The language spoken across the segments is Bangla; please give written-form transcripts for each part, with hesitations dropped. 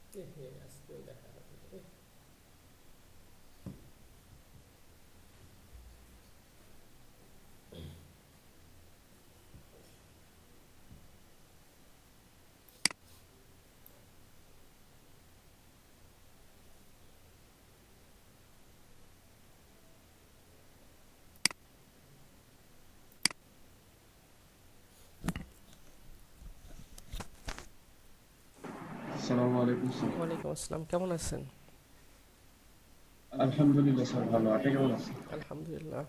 আজকেও দেখা হবে রে। আসসালামু আলাইকুম স্যার। ওয়ালাইকুম আসসালাম, কেমন আছেন? আলহামদুলিল্লাহ স্যার, ভালো। আপনি কেমন আছেন? আলহামদুলিল্লাহ।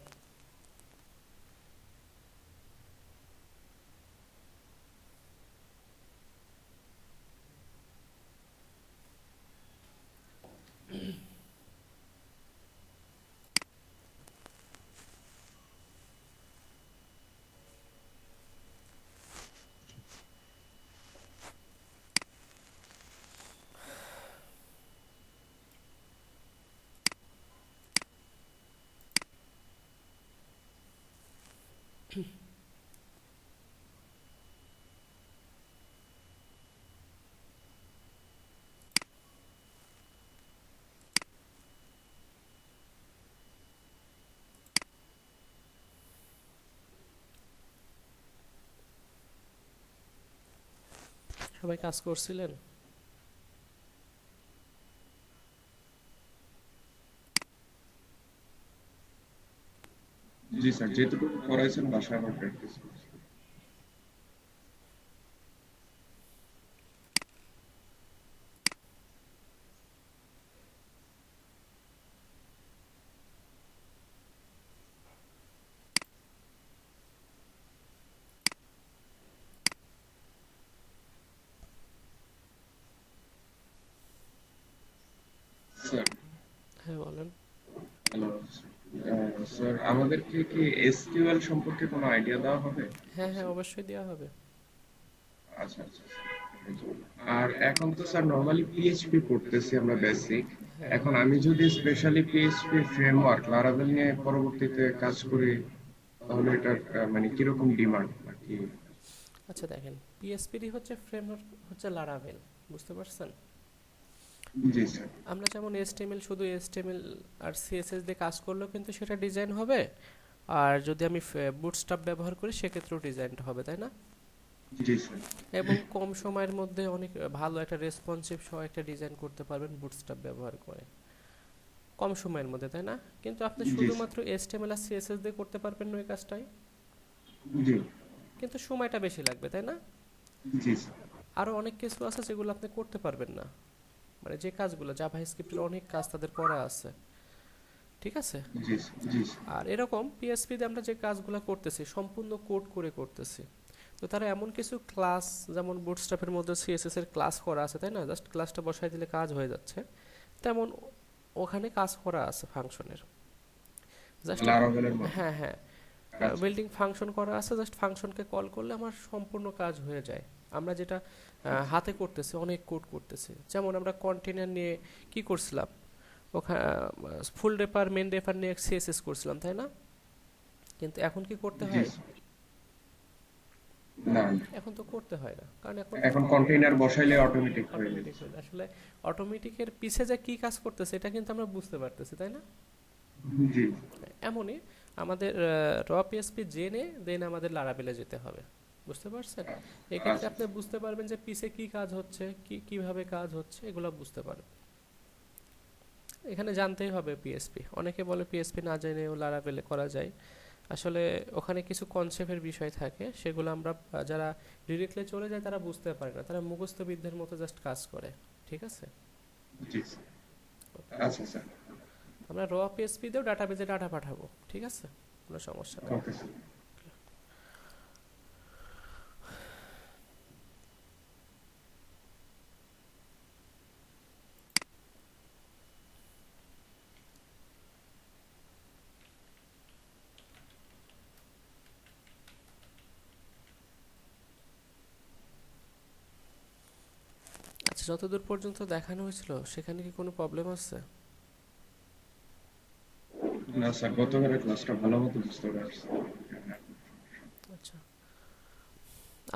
সবাই কাজ করছিলেন? জি স্যার, যেটুকু করাইছেন বাসায় আমার প্র্যাকটিস করছি। স্যার, হ্যাঁ বলেন। হ্যালো। স্যার, আমাদেরকে কি এসকিউএল সম্পর্কে কোনো আইডিয়া দেওয়া হবে? হ্যাঁ হ্যাঁ, অবশ্যই দেওয়া হবে। আচ্ছা আচ্ছা স্যার। আর এখন তো স্যার নর্মালি পিএইচপি পড়তেছি আমরা বেসিক। হ্যাঁ। এখন আমি যদি স্পেশালি পিএইচপি ফ্রেমওয়ার্ক লারাভেল নিয়ে পরবর্তীতে কাজ করি, তাহলে এটার মানে কিরকম ডিমান্ড নাকি? আচ্ছা দেখেন, পিএসপিডি হচ্ছে ফ্রেমওয়ার্ক, হচ্ছে লারাভেল। বুঝতে পারছেন? জি স্যার। আমরা যেমন এসটিএমএল, শুধু এসটিএমএল আর সিএসএস দিয়ে কাজ করলেও কিন্তু সেটা ডিজাইন হবে। আর যদি আমি বুটস্ট্র্যাপ ব্যবহার করি সেক্ষেত্রেও ডিজাইনটা হবে, তাই না? জি স্যার। এবং কম সময়ের মধ্যে অনেক ভালো একটা রেসপন্সিভ সহ একটা ডিজাইন করতে পারবেন বুটস্ট্র্যাপ ব্যবহার করে, কম সময়ের মধ্যে, তাই না? কিন্তু আপনি জি স্যার। শুধুমাত্র এইচটিএমএল আর সিএসএস দিয়ে করতে পারবেন না ওই কাজটাই, জি। কিন্তু সময়টা বেশি লাগবে, তাই না? জি স্যার। আরও অনেক কিছু আছে যেগুলো আপনি করতে পারবেন না, মানে যে কাজগুলো জাভা স্ক্রিপ্টের অনেক কাজ তাদের করা আছে। ঠিক আছে? জি স্যার। জি স্যার। আর এরকম পিএসপি তে আমরা যে কাজগুলো করতেছি সম্পূর্ণ কোড করে করতেছি। তো তারা এমন কিছু ক্লাস, যেমন বুটস্ট্র্যাপের মধ্যে সিএসএস এর ক্লাস করা আছে, তাই না? জাস্ট ক্লাসটা বসাই দিলে কাজ হয়ে যাচ্ছে, তেমন ওখানে কাজ করা আছে ফাংশনের। জাস্ট, লারাভেলের মতো। হ্যাঁ হ্যাঁ, আচ্ছা। বিল্ডিং ফাংশন করা আছে, জাস্ট ফাংশনকে কল করলে আমার সম্পূর্ণ কাজ হয়ে যায়। আমরা যেটা আচ্ছা। হাতে করতেছি, অনেক কোড করতেছি, যেমন আমরা কন্টেনার নিয়ে কি করছিলাম, ওখানে ফুল রেপার মেন রেপার নিয়ে সিএসএস করছিলাম, তাই না? কিন্তু এখন কি করতে জি হয়? স্যার। না না। এখন তো করতে হয় না, কারণ এখন এখন কন্টেইনার বসাইলে অটোমেটিক হয়ে অটোমেটিক যাচ্ছে। হয়ে যায়। আসলে অটোমেটিকের পিছে যে কি কাজ করতেছে এটা কিন্তু আমরা বুঝতে পারতেছি, তাই না? জি। এমনই আমাদের র পিএসপি জেনে দেন আমাদের লারাবেলে যেতে হবে। বুঝতে পারছেন? এক্ষেত্রে আচ্ছা আপনি বুঝতে পারবেন যে পিছে কি কাজ হচ্ছে, কিভাবে কাজ হচ্ছে, এগুলো বুঝতে পারবেন। এখানে জানতেই হবে পিএসপি। অনেকে বলে পিএসপি না জেনেও লারাবেলে করা যায়। আসলে ওখানে কিছু কনসেপ্টের বিষয় থাকে, সেগুলো আমরা যারা ডিরেক্টলি চলে যায় তারা বুঝতে পারে না, তারা মুখস্থ বিদ্যার মতো জাস্ট কাজ করে। ঠিক আছে? জি স্যার। আচ্ছা স্যার। আমরা র পিএসপি দিয়েও ডাটাবেজে ডাটা পাঠাবো, ঠিক আছে? কোনো সমস্যা নাই। Okay sir. আচ্ছা, যতদূর পর্যন্ত দেখানো হয়েছিল সেখানে কি কোনো প্রবলেম আছে? না স্যার, গতবারের ক্লাসটা ভালো মতো বুঝতে পারছি। আচ্ছা,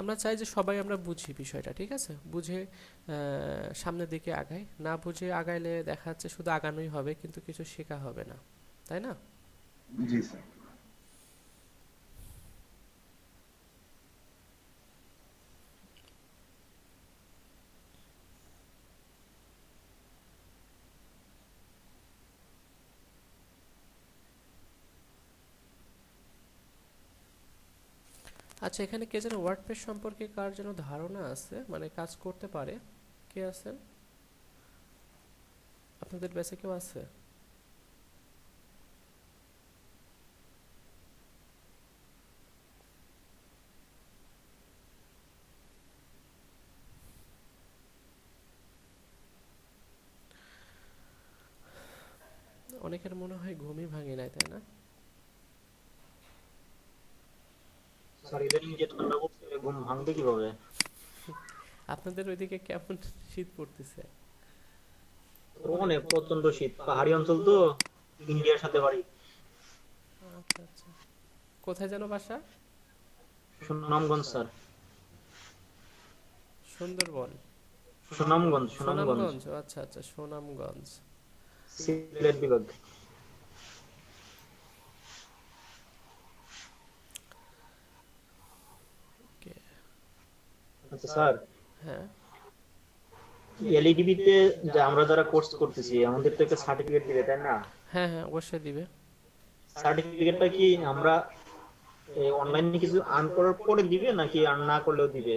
আমরা চাই যে সবাই আমরা বুঝি বিষয়টা, ঠিক আছে, বুঝে সামনের দিকে আগাই। না বুঝে আগাইলে দেখা যাচ্ছে শুধু আগানোই হবে কিন্তু কিছু শেখা হবে না, তাই না? জি স্যার। আচ্ছা, এখানে কে যেন ওয়ার্ডপ্রেস সম্পর্কে কার যেন ধারণা আছে, মানে কাজ করতে পারে, কে আছেন আপনাদের ব্যাচে, কেউ আছে? অনেকের মনে হয় ঘুমই ভাঙে নাই, তাই না? স্যার ইদানিং যে ঠান্ডা পড়ছে ঘুম ভাঙবে কিভাবে? আপনাদের ওইদিকে কেমন শীত পড়তেছে? অনেক প্রচন্ড শীত, পাহাড়ি অঞ্চল তো, ইন্ডিয়ার সাথে বাড়ি। আচ্ছা আচ্ছা, কোথায় যেন বাসা? সুনামগঞ্জ স্যার। সুন্দরবন? সুনামগঞ্জ সুনামগঞ্জ সুনামগঞ্জ, আচ্ছা আচ্ছা, সুনামগঞ্জ। সিলেট বিভাগ। ওকে। আচ্ছা স্যার, হ্যাঁ এলইডিবি তে যে আমরা যারা কোর্স করতেছি আমাদের তো একটা সার্টিফিকেট দিবে তাই না? হ্যাঁ হ্যাঁ, অবশ্যই দিবে। সার্টিফিকেটটা কি আমরা অনলাইনে কিছু আর্ন করার পরে দিবে নাকি আর্ন না করলেও দিবে?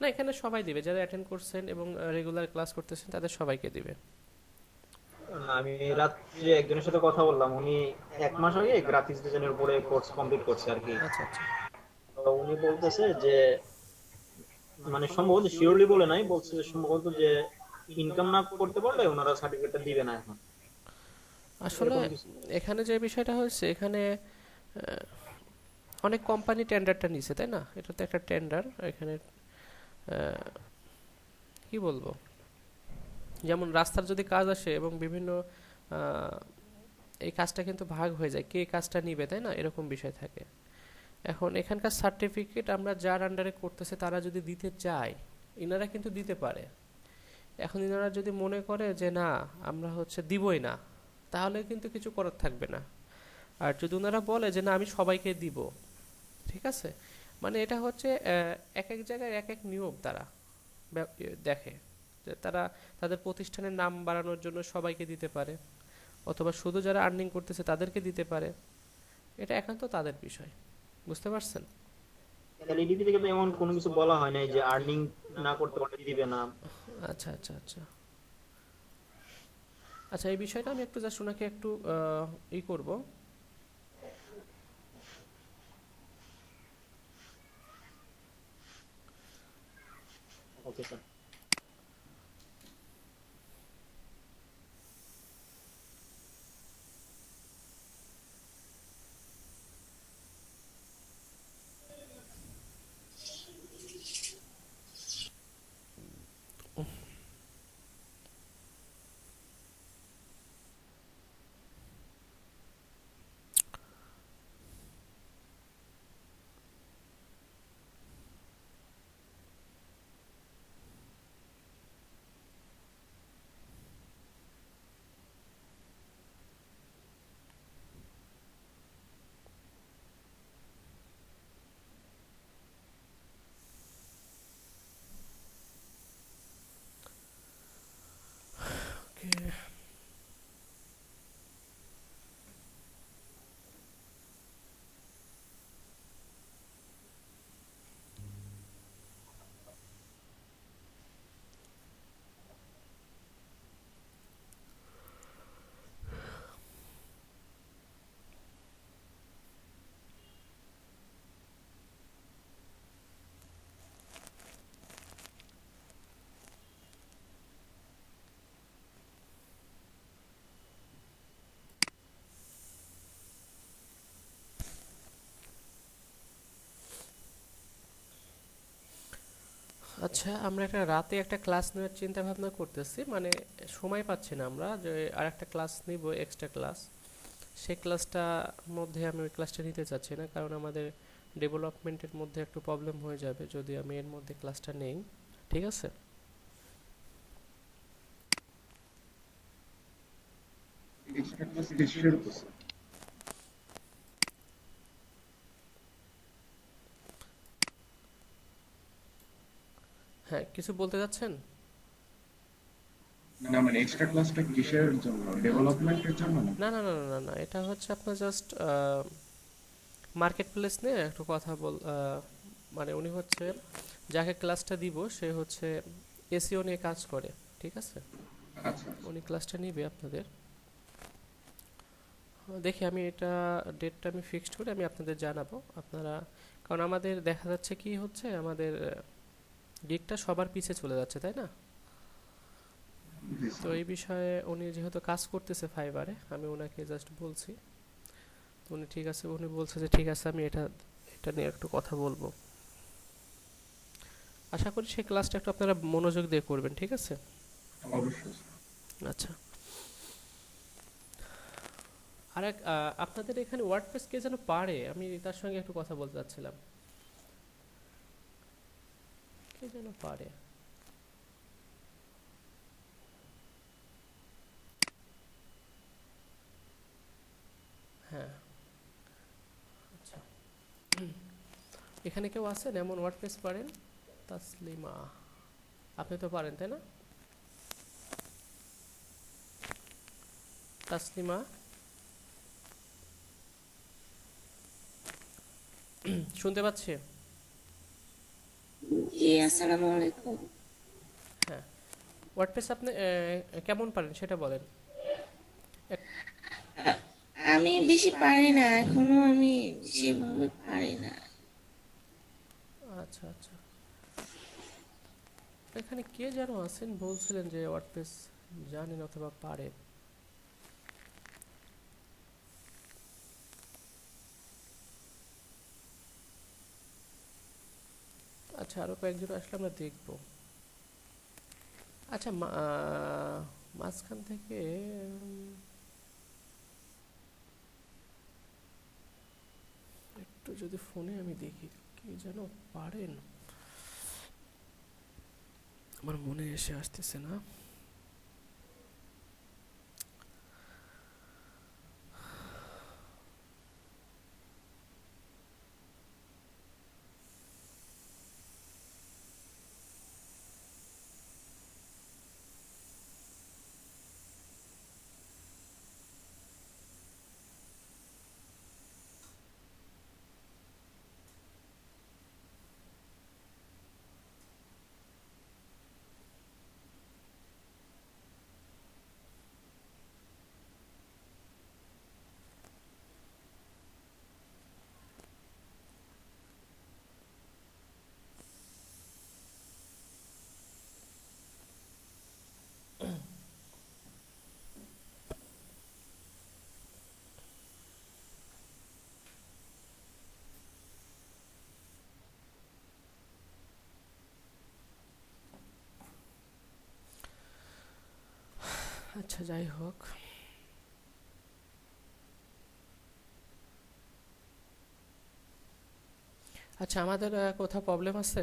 না, এখানে সবাই দিবে, যারা অ্যাটেন্ড করছেন এবং রেগুলার ক্লাস করতেছেন তাদের সবাইকে দিবে। না, আমি রাত্রে একজনের সাথে কথা বললাম, উনি 1 মাস আগে গ্রাফিক্স ডিজাইনের উপরে কোর্স কমপ্লিট করছে আর কি। আচ্ছা আচ্ছা। তো উনি বলতেছে যে মানে সম্ভবত শিওরলি বলে নাই, বলছে যে সম্ভবত যে ইনকাম না করতে পারলে ওনারা সার্টিফিকেটটা দিবে না এখন, আসলে এরকম কিছু। এখানে যে বিষয়টা হচ্ছে, এখানে অনেক কোম্পানি টেন্ডারটা নিছে, তাই না? এটা তো একটা টেন্ডার। এখানে আহ, কি বলবো, যেমন রাস্তার যদি কাজ আসে এবং বিভিন্ন আহ, এই কাজটা কিন্তু ভাগ হয়ে যায়, কে কাজটা নিবে, তাই না? এরকম বিষয় থাকে। এখন এখানকার সার্টিফিকেট আমরা যার আন্ডারে করতেছে তারা যদি দিতে চায়, ইনারা কিন্তু দিতে পারে। এখন ইনারা যদি মনে করে যে না, আমরা হচ্ছে দিবই না, তাহলে কিন্তু কিছু করার থাকবে না। আর যদি ওনারা বলে যে না, আমি সবাইকে দিব, ঠিক আছে, মানে এটা হচ্ছে এক এক জায়গায় এক এক নিয়ম তারা দেখে, যে তারা তাদের প্রতিষ্ঠানের নাম বাড়ানোর জন্য সবাইকে দিতে পারে, অথবা শুধু যারা আর্নিং করতেছে তাদেরকে দিতে পারে। এটা একান্ত তাদের বিষয়, বুঝতে পারছেন? এলইডিপি থেকে তো এমন কোনো কিছু বলা হয় নাই যে আর্নিং না করতে পারলে দিবে না। আচ্ছা আচ্ছা আচ্ছা। আচ্ছা, এই বিষয়টা আমি একটু জাস্ট ওনাকে একটু ই করব। Okay sir. ওকে। আচ্ছা, আমরা একটা রাতে একটা ক্লাস নেওয়ার চিন্তা ভাবনা করতেছি, মানে সময় পাচ্ছি না আমরা, যে আর একটা ক্লাস নিব, এক্সট্রা ক্লাস। সেই ক্লাসটা মধ্যে আমি ওই ক্লাসটা নিতে চাচ্ছি না, কারণ আমাদের ডেভেলপমেন্টের মধ্যে একটু প্রবলেম হয়ে যাবে যদি আমি এর মধ্যে ক্লাসটা নেই, ঠিক আছে? এক্সট্রা ক্লাস কিসের উপর স্যার? হ্যাঁ, কিছু বলতে যাচ্ছেন? না মানে এক্সট্রা ক্লাসটা কিসের জন্য, ডেভেলপমেন্টের জন্য না? না না না না না না, এটা হচ্ছে আপনার জাস্ট মার্কেট প্লেস নিয়ে একটু কথা মানে উনি হচ্ছে যাকে ক্লাসটা দিব সে হচ্ছে এসইও নিয়ে কাজ করে, ঠিক আছে? আচ্ছা উনি ক্লাসটা নিবে আপনাদের। দেখি আমি এটা ডেটটা আমি ফিক্সড করে আমি আপনাদের জানাবো। আপনারা, কারণ আমাদের দেখা যাচ্ছে কি হচ্ছে, আমাদের গিগটা সবার পিছে চলে যাচ্ছে, তাই না? জি তো স্যার। এই বিষয়ে উনি যেহেতু কাজ করতেছে ফাইবারে, আমি ওনাকে জাস্ট বলছি, তো উনি ঠিক আছে, উনি বলছে যে ঠিক আছে আমি এটা এটা নিয়ে একটু কথা বলবো। আশা করি সেই ক্লাসটা একটু আপনারা মনোযোগ দিয়ে করবেন, ঠিক আছে? অবশ্যই স্যার। আচ্ছা, আর এক আপনাদের এখানে ওয়ার্ডপ্রেস কে যেন পারে, আমি তার সঙ্গে একটু কথা বলতে চাচ্ছিলাম। কে যেন পারে? হ্যাঁ, আচ্ছা, এখানে কেউ আছেন এমন ওয়ার্ডপ্রেস পারেন? তাসলিমা, আপনি তো পারেন তাই না? তাসলিমা, শুনতে পাচ্ছি? জি আসসালামু আলাইকুম। হ্যাঁ, ওয়ার্ডপ্রেস আপনি কেমন পারেন সেটা বলেন। এক- আ- আমি বেশি পারি না, এখনো আমি সেভাবে পারি না। আচ্ছা আচ্ছা, এখানে কে যেন আছেন বলছিলেন যে ওয়ার্ডপ্রেস জানেন অথবা পারেন। আচ্ছা, আরো কয়েকজন আসলে আমরা দেখবো। আচ্ছা, মাঝখান থেকে একটু যদি ফোনে আমি দেখি কে যেন পারেন, আমার মনে এসে আসতেছে না। আচ্ছা, যাই হোক, আচ্ছা আমাদের কোথাও প্রবলেম আছে?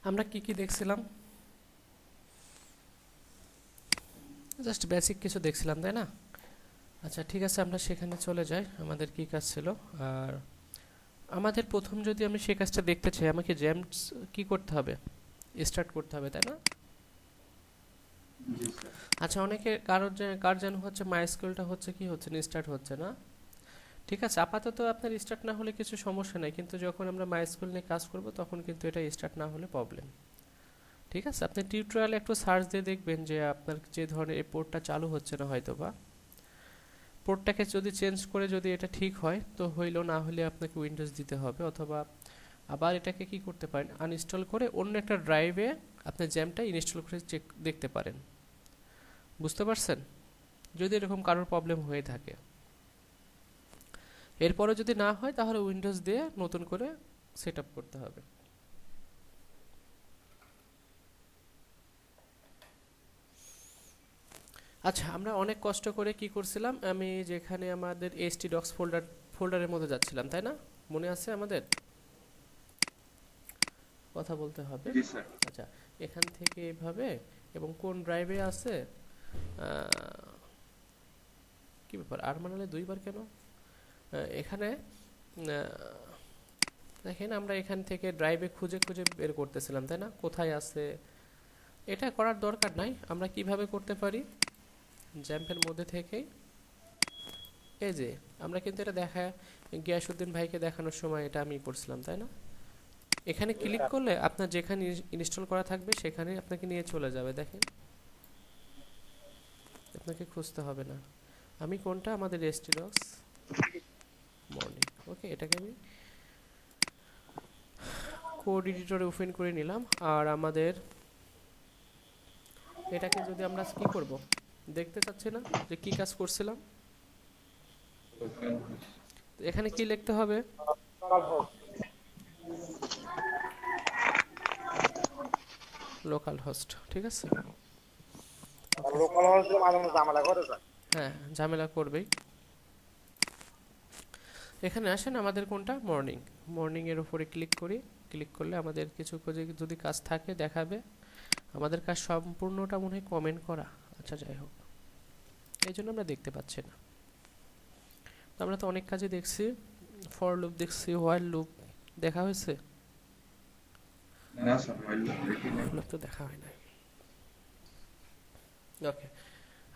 আমরা কি কি দেখছিলাম? জাস্ট বেসিক কিছু দেখছিলাম, তাই না? আচ্ছা ঠিক আছে, আমরা সেখানে চলে যাই। আমাদের কি কাজ ছিল? আর আমাদের প্রথম যদি আমি সেই কাজটা দেখতে চাই, আমাকে জেমস কি করতে হবে? স্টার্ট করতে হবে, তাই না? জি স্যার। আচ্ছা, অনেকে কার যেন হচ্ছে মাইস্কুলটা হচ্ছে কি হচ্ছে না, স্টার্ট হচ্ছে না। ঠিক আছে, আপাতত আপনার স্টার্ট না হলে কিছু সমস্যা নাই, কিন্তু যখন আমরা মাইস্কুল নিয়ে কাজ করব তখন কিন্তু এটা স্টার্ট না হলে প্রবলেম। ঠিক আছে, আপনি টিউটোরিয়ালে একটু সার্চ দিয়ে দেখবেন যে আপনার যে ধরনের এই পোর্টটা চালু হচ্ছে না হয়তো বা। পোর্টটাকে যদি চেঞ্জ করে যদি এটা ঠিক হয় তো হইলো, না হলে আপনাকে উইন্ডোজ দিতে হবে, অথবা আবার এটাকে কি করতে পারেন, আনইনস্টল করে অন্য একটা ড্রাইভে আপনি জ্যামটা ইনস্টল করে চেক দেখতে পারেন। বুঝতে পারছেন? যদি এরকম কারোর প্রবলেম হয়ে থাকে, এরপরে যদি না হয় তাহলে উইন্ডোজ দিয়ে নতুন করে সেট আপ করতে হবে। আচ্ছা, আমরা অনেক কষ্ট করে কি করছিলাম, আমি যেখানে আমাদের htdocs ফোল্ডারের মধ্যে যাচ্ছিলাম, তাই না? মনে আছে আমাদের? কথা বলতে হবে। জি স্যার। আচ্ছা, এখান থেকে এভাবে, এবং কোন ড্রাইভে আছে, কি ব্যাপার আর মানালে দুইবার কেন? এখানে দেখেন আমরা এখান থেকে ড্রাইভে খুঁজে খুঁজে বের করতেছিলাম, তাই না? কোথায় আছে এটা করার দরকার নাই। আমরা কিভাবে করতে পারি, জ্যাম্পের মধ্যে থেকেই এই যে আমরা কিন্তু এটা দেখা গিয়াসউদ্দিন ভাইকে দেখানোর সময় এটা আমি করছিলাম, তাই না? এখানে ক্লিক করলে আপনার যেখানে ইনস্টল করা থাকবে সেখানে আপনাকে নিয়ে চলে যাবে। দেখেন, আপনাকে খুঁজতে হবে না। আমি কোনটা, আমাদের htdocs মর্নিং। ওকে, এটাকে আমি কোড এডিটরে ওপেন করে নিলাম। আর আমাদের এটাকে যদি আমরা কি করব, দেখতে চাচ্ছি না যে কি কাজ করছিলাম। এখানে কি লিখতে হবে, লোকাল হোস্ট। ঠিক আছে, লোকাল হোস্ট মাঝে মাঝে ঝামেলা করে স্যার। হ্যাঁ ঝামেলা করবেই। এখানে আসেন, আমাদের কোনটা, মর্নিং। মর্নিং এর উপরে ক্লিক করি। ক্লিক করলে আমাদের কিছু যদি কাজ থাকে দেখাবে। আমাদের কাজ সম্পূর্ণটা মনে হয় কমেন্ট করা। আচ্ছা, যাই হোক, এই জন্য আমরা দেখতে পাচ্ছি না। তো আমরা তো অনেক কাজে দেখছি, ফর লুপ দেখছি, হোয়াইল লুপ দেখা হয়েছে? না স্যার, while loop দেখি নাই। লুপ তো দেখা হয় না। ওকে,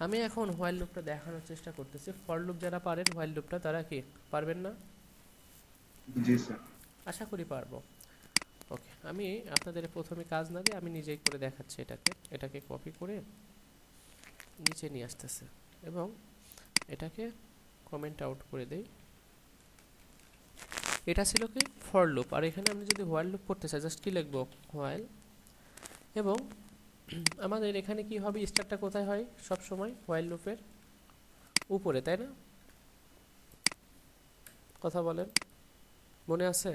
আমি এখন হোয়াইল লুপটা দেখানোর চেষ্টা করতেছি। ফর লুপ যারা পারেন হোয়াইল লুপটা, তারা কি পারবেন না? জি স্যার। আশা করি পারবো। ওকে, আমি আপনাদের প্রথমে কাজ না দিয়ে আমি নিজেই করে দেখাচ্ছি। এটাকে কপি করে নিচে নিয়ে আসতেছে এবং এটাকে কমেন্ট আউট করে দেই। এটা ছিল কি, ফর লুপ। আর এখানে আমি যদি হোয়াইল লুপ করতে চাই, জাস্ট কি লিখবো, হোয়াইল। এবং আমাদের এখানে কি হবে, স্টার্টটা কোথায় হয় সব সময়, হোয়াইল লুপের উপরে, তাই না? কথা বলেন, মনে আছে?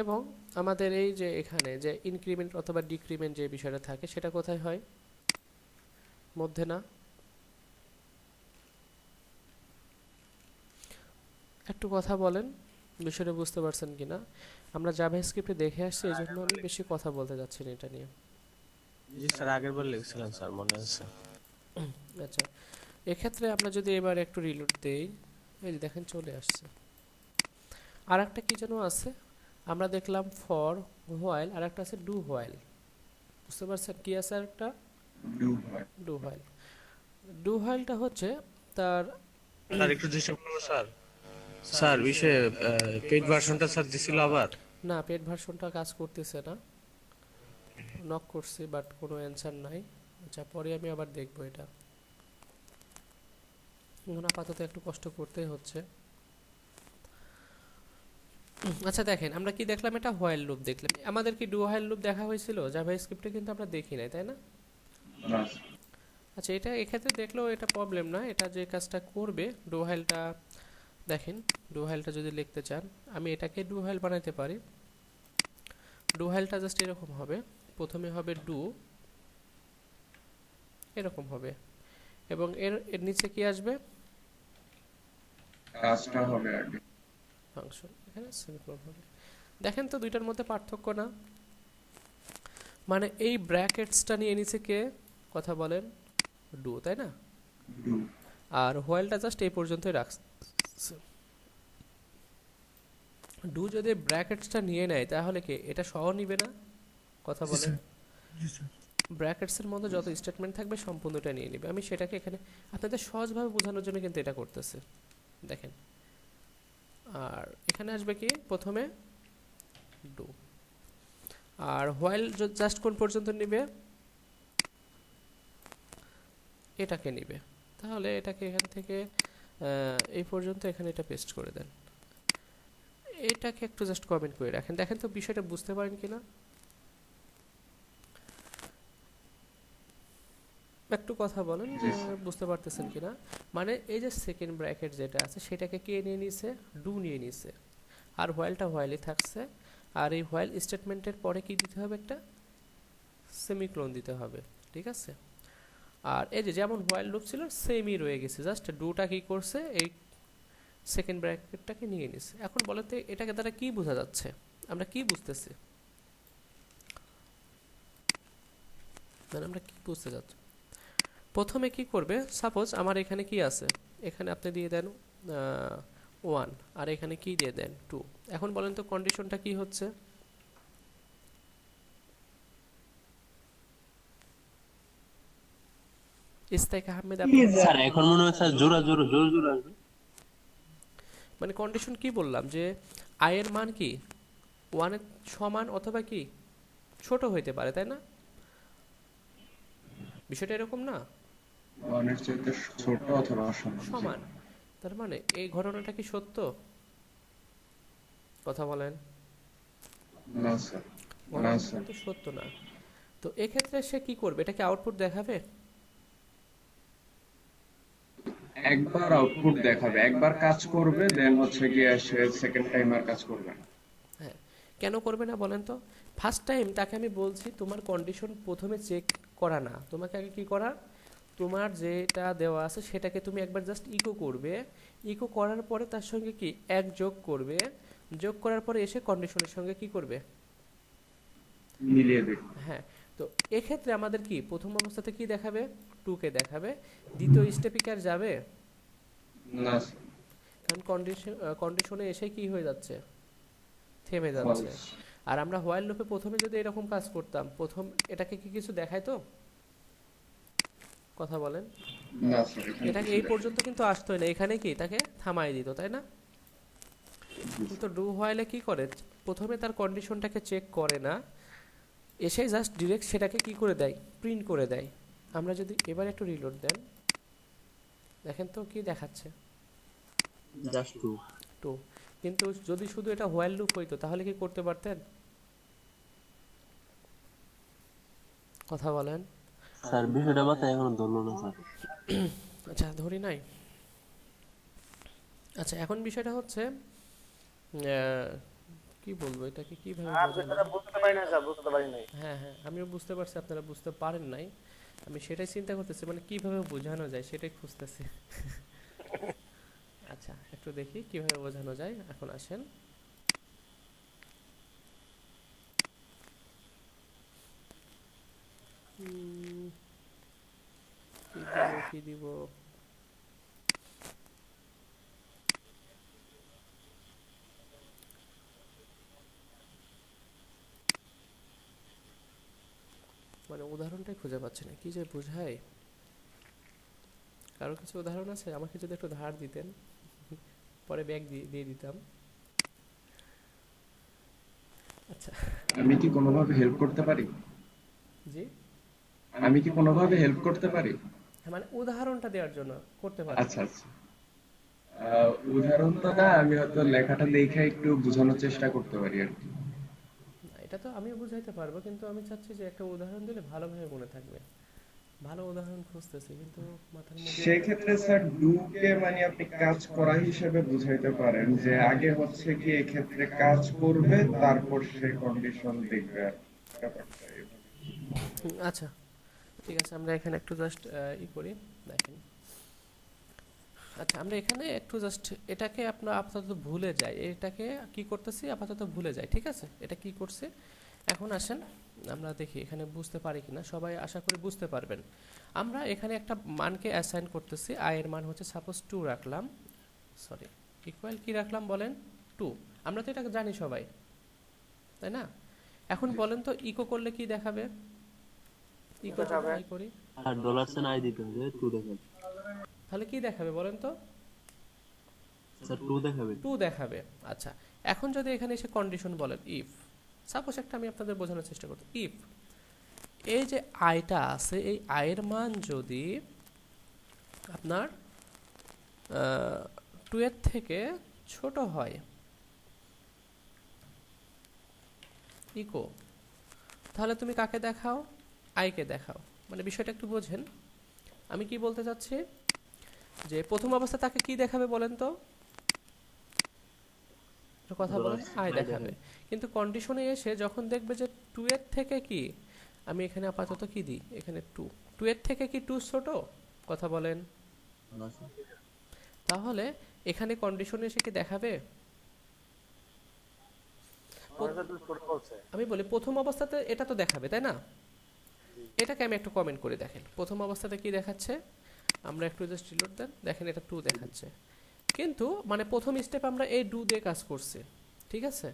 এবং আমাদের এই যে এখানে যে ইনক্রিমেন্ট অথবা ডিক্রিমেন্ট যে বিষয়টা থাকে সেটা কোথায় হয়, মধ্যে না? একটু কথা বলেন, বিষয়টা বুঝতে পারছেন কিনা। আমরা জাভাস্ক্রিপ্টে দেখে আসছি, এই জন্য আমি বেশি কথা বলতে যাচ্ছি না এটা নিয়ে। জি স্যার, আগের বার লিখছিলেন স্যার, মনে আছে। আচ্ছা, এক্ষেত্রে আমরা যদি এবার একটু রিলোড দেই, এই যে দেখেন চলে আসছে। আর একটা কি যেন আছে, আমরা দেখলাম ফর, হোয়াইল, আর একটা আছে ডু হোয়াইল। বুঝতে পারছেন কি আছে আরেকটা, ডু হয়। Do while. ডু হোয়াইলটা হচ্ছে তার, স্যার একটু ডিস্টার্ব করবো স্যার? স্যার বিষয়ে পেইড ভার্সনটা স্যার দিছিল আবার। না পেড ভার্সনটা কাজ করতেছে না, নক করছি বাট কোনো অ্যানসার নাই। আচ্ছা, পরে আমি আবার দেখবো এটা। এখন আপাতত একটু কষ্ট করতেই হচ্ছে। আচ্ছা দেখেন, আমরা কি দেখলাম, এটা হোয়াইল লুপ দেখলাম। আমাদের কি ডু হোয়াইল লুপ দেখা হয়েছিল জাভাস্ক্রিপ্টে? কিন্তু আমরা দেখি নাই, তাই না? না স্যার। আচ্ছা, এটা এক্ষেত্রে দেখলেও এটা প্রবলেম না। এটা যে কাজটা করবে, ডু হোয়াইলটা দেখেন, ডু হোয়াইলটা যদি লিখতে চান, আমি এটাকে ডু হোয়াইল বানাইতে পারি। ডু হোয়াইলটা জাস্ট এরকম হবে, প্রথমে হবে ডু, এরকম হবে, এবং এর নিচে কি আসবে, কাজটা হবে আগে। ফাংশন। এখানে সেমিকোলন হবে। দেখেন তো দুইটার মধ্যে পার্থক্য না? মানে এই ব্র্যাকেটসটা নিয়ে নিচে কে, কথা বলেন, ডু, তাই না? ডু। আর হোয়াইলটা জাস্ট এই পর্যন্তই রাখছে। ডু যদি ব্র্যাকেটসটা নিয়ে নেয় তাহলে কি এটা সহ নিবে না? কথা বলেন, ব্র্যাকেটসের মধ্যে যত স্টেটমেন্ট থাকবে সম্পূর্ণটা নিয়ে নিবে। আমি সেটাকে এখানে আপনাদের সহজভাবে বোঝানোর জন্য কিন্তু এটা করতেছে, দেখেন। আর এখানে আসবে কি, প্রথমে ডু, আর হোয়াইল জাস্ট কোন পর্যন্ত নিবে, এটাকে নিবে। তাহলে এটাকে এখান থেকে এই পর্যন্ত এখানে এটা পেস্ট করে দেন। এটাকে একটু জাস্ট কমেন্ট করে রাখেন, দেখেন তো বিষয়টা বুঝতে পারেন কিনা, একটু কথা বলেন যে বুঝতে পারতেছেন কিনা। মানে এই যে সেকেন্ড ব্র্যাকেট যেটা আছে সেটাকে কে নিয়ে নিছে, ডু নিয়ে নিছে, আর হোয়াইলটা হোয়াইলই থাকছে। আর এই হোয়াইল স্টেটমেন্টের পরে কি দিতে হবে, একটা সেমিক্লোন দিতে হবে, ঠিক আছে। আর এই যে যেমন হোয়াইল লুপ ছিল সেমই রয়ে গেছে, জাস্ট ডুটা কি করছে, এই সেকেন্ড ব্র্যাকেটটাকে নিয়ে নিছে। এখন বলেন তো এটাকে দ্বারা কি বোঝা যাচ্ছে, আমরা কি বুঝতেছি, মানে আমরা কি বুঝতে যাচ্ছি। প্রথমে কি করবে, সাপোজ আমার এখানে কি আছে, এখানে আপনি দিয়ে দেন 1 আর এখানে কি দিয়ে দেন 2। এখন বলেন তো কন্ডিশনটা কি হচ্ছে, ইস্তাক আহমেদ স্যার এখন মনে হয় স্যার জোরা জোরা জোর জোর আসবে। মানে কন্ডিশন কি বললাম যে i এর মান কি 1 এর সমান অথবা কি ছোট হইতে পারে, তাই না? বিষয়টা এরকম না, 1 এর চাইতে ছোট অথবা সমান। তার মানে এই ঘটনাটা কি সত্য, কথা বলেন? না স্যার, না ঘটনাটা স্যার। কিন্তু সত্য না। তো এক্ষেত্রে সে কি করবে, এটাকে আউটপুট দেখাবে, একবার আউটপুট দেখাবে, একবার কাজ করবে, দেন হচ্ছে গিয়ে সে সেকেন্ড টাইম আর কাজ করবে না। হ্যাঁ, কেন করবে না বলেন তো? ফার্স্ট টাইম তাকে আমি বলছি তোমার কন্ডিশন প্রথমে চেক করা না, তোমাকে আগে কি করা, তোমার যেটা দেওয়া আছে সেটাকে তুমি একবার জাস্ট ইকো করবে, ইকো করার পরে তার সঙ্গে কি এক যোগ করবে, যোগ করার পরে এসে কন্ডিশনের সঙ্গে কি করবে, মিলিয়ে দেবে। হ্যাঁ। তো এক্ষেত্রে আমাদের কি প্রথম অবস্থাতে কি দেখাবে, 2 কে দেখাবে, দ্বিতীয় স্টেপে কি আর যাবে, না স্যার, কারণ কন্ডিশনে এসে কি হয়ে যাচ্ছে, থেমে যাচ্ছে। false। আর আমরা হোয়াইল লুপে প্রথমে যদি এরকম কাজ করতাম, প্রথম এটাকে কি কিছু দেখায় তো, কথা বলেন? না স্যার, এটাকে এই পর্যন্ত কিন্তু আসতোই না, এখানে কি তাকে থামাই দিত, তাই না? কিন্তু ডু হোয়াইলে কি করে, প্রথমে তার কন্ডিশনটাকে চেক করে না, এসে জাস্ট ডিরেক্ট সেটাকে কি করে দেয়, প্রিন্ট করে দেয়। আমরা যদি এবার একটু রিলোড দেন, দেখেন তো কি দেখাচ্ছে, জাস্ট টু। 2। কিন্তু যদি শুধু এটা হোয়াইল লুপ হইতো তাহলে কি করতে পারতেন, কথা বলেন? স্যার বিষয়টা মাথায় এখনো ধরলো না স্যার। আচ্ছা ধরি নাই। আচ্ছা এখন বিষয়টা হচ্ছে কি বলবো, এটাকে কিভাবে বোঝাবো? বুঝতে পারি না স্যার, বুঝতে পারি নাই। হ্যাঁ হ্যাঁ, আমিও বুঝতে পারছি আপনারা বুঝতে পারেন নাই, আমি সেটাই চিন্তা করতেছি, মানে কিভাবে বোঝানো যায় সেটাই খুঁজতেছি। আচ্ছা একটু দেখি কিভাবে বোঝানো যায়, এখন আসেন। কি দিব মানে উদাহরণটাই খুঁজে পাচ্ছি না, কি যে বোঝায়। কারো কিছু উদাহরণ আছে, আমাকে যদি একটু ধার দিতেন, পরে ব্যাগ দিয়ে দিতাম। আচ্ছা আমি কি কোনোভাবে হেল্প করতে পারি? জি, আমি কি কোনোভাবে হেল্প করতে পারি? হ্যাঁ, মানে উদাহরণটা দেওয়ার জন্য করতে পারি। আচ্ছা আচ্ছা, উদাহরণটা না, আমি হয়তো লেখাটা দেখে একটু বোঝানোর চেষ্টা করতে পারি আর কি। এটা তো আমিও বুঝাইতে পারবো, কিন্তু আমি চাচ্ছি যে একটা উদাহরণ দিলে ভালোভাবে মনে থাকবে। ভালো উদাহরণ খুঁজতেছি কিন্তু মাথার মধ্যে। সেক্ষেত্রে স্যার ডুকে মানে আপনি কাজ করা হিসেবে বুঝাইতে পারেন যে আগে হচ্ছে কি এক্ষেত্রে কাজ করবে, তারপর সে কন্ডিশন দেখবে আর কি। ব্যাপারটা এভাবে। আচ্ছা ঠিক আছে, আমরা এখানে একটু জাস্ট করি, দেখেন। আচ্ছা আমরা এখানে একটু জাস্ট এটাকে আপনার আপাতত ভুলে যাই, এটাকে কি করতেছি আপাতত ভুলে যাই, ঠিক আছে? এটা কি করছে, এখন আসেন আমরা দেখি এখানে বুঝতে পারি কিনা, সবাই আশা করি বুঝতে পারবেন। আমরা এখানে একটা মানকে অ্যাসাইন করতেছি, আই এর মান হচ্ছে সাপোজ 2 রাখলাম, সরি ইকুয়াল কি রাখলাম বলেন, 2। আমরা তো এটাকে জানি সবাই, তাই না? এখন বলেন তো ইকো করলে কি দেখাবে, ইকো যদি করি আর ডলার সেন আই দিতে হবে, টু দেখাবে তাহলে কি দেখাবে বলেন তো, স্যার, টু দেখাবে। 2 দেখাবে। আচ্ছা এখন যদি এখানে এসে কন্ডিশন বলেন ইফ, সাপোজ একটা আমি আপনাদের বোঝানোর চেষ্টা করতে, ইফ এই যে আইটা আছে এই আয়ের মান যদি আপনার 2 এর থেকে ছোট হয় ইকো, তাহলে তুমি কাকে দেখাও? আইকে দেখাও। মানে বিষয়টা একটু বোঝেন আমি কি বলতে চাচ্ছি। যে প্রথম অবস্থা তাকে কি দেখাবে বলেন তো, একটা কথা বলেন, আই দেখাবে। কিন্তু কন্ডিশনে এসে যখন দেখবে যে 2 এর থেকে কি, আমি এখানে আপাতত কি দিই, এখানে 2 এর থেকে কি 2 ছোট, কথা বলেন। না স্যার। তাহলে এখানে কন্ডিশনে এসে কি দেখাবে? আমি বলি প্রথম অবস্থাতে এটা তো দেখাবে, তাই না? এটাকে আমি একটু কমেন্ট করে দেখেন, প্রথম অবস্থাতে কি দেখাচ্ছে, আমরা একটু জাস্ট রিলোড দেন, দেখেন এটা 2 দেখাচ্ছে। কিন্তু মানে প্রথম স্টেপ আমরা এই ডু দিয়ে কাজ করছি, ঠিক আছে।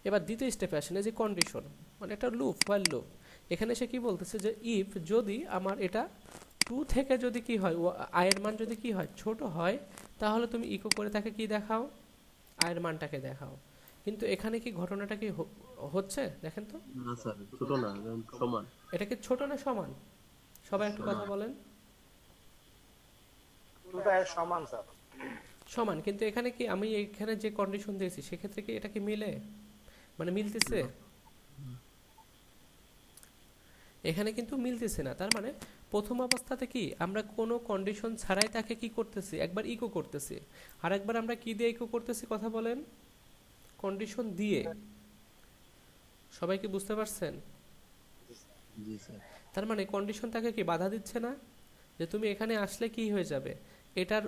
এবার দ্বিতীয় স্টেপে আসেন, এই যে কন্ডিশন, মানে একটা লুপ, হোয়াইল লুপ। এখানে সে কি বলতেছে যে ইফ যদি আমার এটা 2 থেকে যদি কি হয়, আয়ের মান যদি কি হয়, ছোট হয়, তাহলে তুমি ইকো করে তাকে কি দেখাও, আয়ের মানটাকে দেখাও। কিন্তু এখানে কি ঘটনাটা কি হচ্ছে দেখেন তো। না স্যার, ছোট না, সমান। এটা কি ছোট না সমান? সবাই একটু কথা বলেন। সমান স্যার। সমান, কিন্তু এখানে কি আমি এখানে যে কন্ডিশন দিয়েছি সেক্ষেত্রে কি এটা কি মিলে, মানে মিলতেছে? এখানে কিন্তু মিলতেছে না। তার মানে প্রথম অবস্থাতে কি আমরা কোনো কন্ডিশন ছাড়াই তাকে কি করতেছি, একবার ইকো করতেছি, আর একবার আমরা কি দিয়ে ইকো করতেছি, কথা বলেন, কন্ডিশন দিয়ে। সবাই কি বুঝতে পারছেন? জি স্যার। তার মানে কন্ডিশন তাকে কি বাধা দিচ্ছে না যে তুমি এখানে আসলে কি হয়ে যাবে, এটার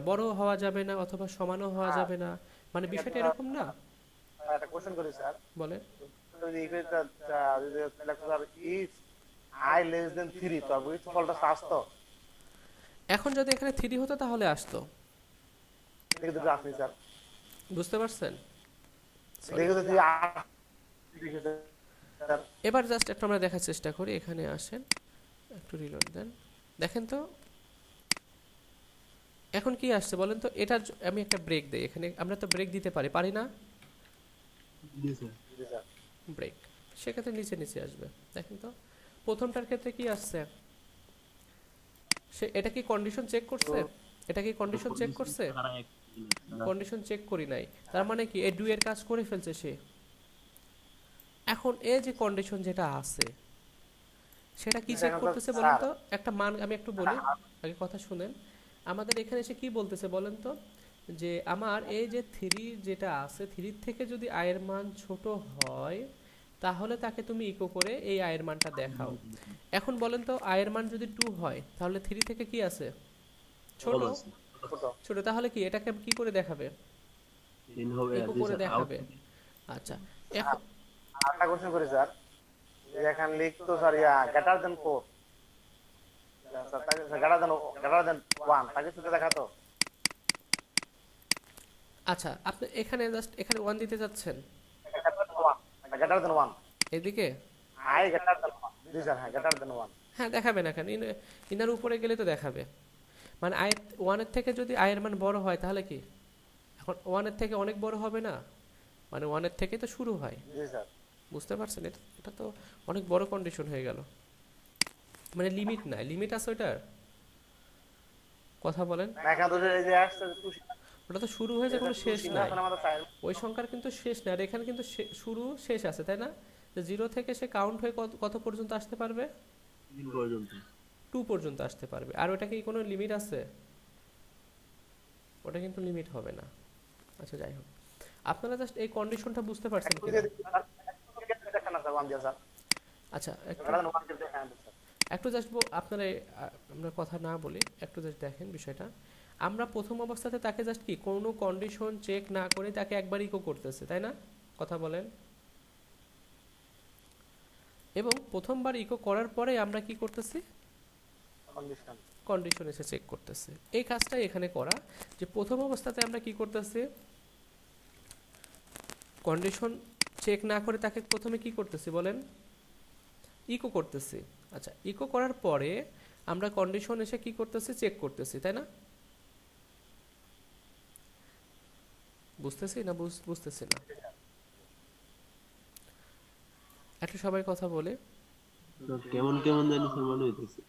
বড় হওয়া যাবে না অথবা সমানও হওয়া যাবে না, মানে বিষয়টা এরকম না। একটা কোশ্চেন করি স্যার, বলে যদি ইকুয়েশনটা যদি লেখা sir if I less than 3 তবে উইথ ফলটা আসতো, এখন যদি এখানে 3 হতো তাহলে আসতো, দেখে দুটো আসনি স্যার, বুঝতে পারছেন? দেখে তো স্যার এবার জাস্ট একটু আমরা দেখার চেষ্টা করি, এখানে আসেন, একটু রিলোড দেন, দেখেন তো এখন কি আসছে বলেন তো। এটা আমি একটা ব্রেক দেই, এখানে আমরা তো ব্রেক দিতে পারি, পারি না? জি স্যার। ব্রেক, সেক্ষেত্রে নিচে নিচে আসবে। দেখেন তো প্রথমটার ক্ষেত্রে কি আসছে, সে এটা কি কন্ডিশন চেক করছে, এটা কি কন্ডিশন চেক করছে? কন্ডিশন চেক করি নাই, তার মানে কি এই ডু এর কাজ করে ফেলছে সে। এখন এই যে কন্ডিশন যেটা আছে সেটা কি চেক করতেছে বলেন তো, একটা মান আমি একটু বলি, আগে কথা শুনেন। আমাদের এখানে এসে কি বলতেছে বলেন তো, যে আমার এই যে 3 যেটা আছে, 3 থেকে যদি আয়ের মান ছোট হয় তাহলে তাকে তুমি ইকো করে এই আয়ের মানটা দেখাও। এখন বলেন তো আয়ের মান যদি 2 হয় তাহলে 3 থেকে কি আছে, ছোট। ছোট, তাহলে কি এটাকে কি করে দেখাবে, ইকো করে দেখাবে। আচ্ছা এখন আরেকটা কোশ্চেন করি স্যার, এখানে লিখতো স্যার গ্রেটার দেন 4 স্যার, তাকে গ্রেটার দেন 1 তাকে শুধু দেখাতো। আচ্ছা আপনি এখানে জাস্ট এখানে 1 দিতে যাচ্ছেন, গ্রেটার দেন 1 এদিকে। I greater than 1, G sir, হ্যাঁ গ্রেটার দেন 1। হ্যাঁ দেখাবে না কেন, ইনার উপরে গেলে তো দেখাবে। মানে আয়ের 1 এর থেকে যদি আয়ের মান বড় হয় তাহলে কি, এখন 1 এর থেকে অনেক বড় হবে না, মানে 1 এর থেকে তো শুরু হয়, জি স্যার। বুঝতে পারছেন? এটা তো অনেক বড় কন্ডিশন হয়ে গেল, মানে লিমিট নাই, লিমিট আছে ওটার, কথা বলেন। এখানে তো এই যে আসছে ওটা তো শুরু হয়েছে, কোনো শেষ নাই, এখন আমাদের চাই ওই সংখ্যার কিন্তু শেষ নাই, আর এখানে কিন্তু শুরু শেষ আছে, তাই না? যে 0 থেকে সে কাউন্ট হয়ে কত পর্যন্ত আসতে পারবে, 3 পর্যন্ত। 2 পর্যন্ত আসতে পারবে। আর ওটা কি কোনো লিমিট আছে? ওটা কিন্তু লিমিট হবে না। আচ্ছা যাই হোক, আপনারা জাস্ট এই কন্ডিশনটা বুঝতে পারছেন কিনা? দেখেন না স্যার 1 দিয়ে স্যার, আচ্ছা একটু গ্রেটার দেন 1 দিয়ে দেখেন স্যার। একটু জাস্ট আপনারা আমরা কথা না বলি, একটু জাস্ট দেখেন বিষয়টা। আমরা প্রথম অবস্থাতে তাকে জাস্ট কি কোনো কন্ডিশন চেক না করে তাকে একবার ইকো করতেছে, তাই না? কথা বলেন। এবং প্রথমবার ইকো করার পরে আমরা কি করতেছি, কন্ডিশন কন্ডিশন এসে চেক করতেছে। এই কাজটাই এখানে করা, যে প্রথম অবস্থাতে আমরা কি করতেছি, কন্ডিশন চেক না করে তাকে প্রথমে কি করতেছি বলেন, ইকো করতেছি। আচ্ছা ইকো করার পরে আমরা কন্ডিশন এসে কি করতেছি, চেক করতেছি, তাই না? বুঝতেছি না বুঝতেছি না, একটু সবাই কথা বলে। কেমন কেমন জানি স্যার মনে হইতেছে।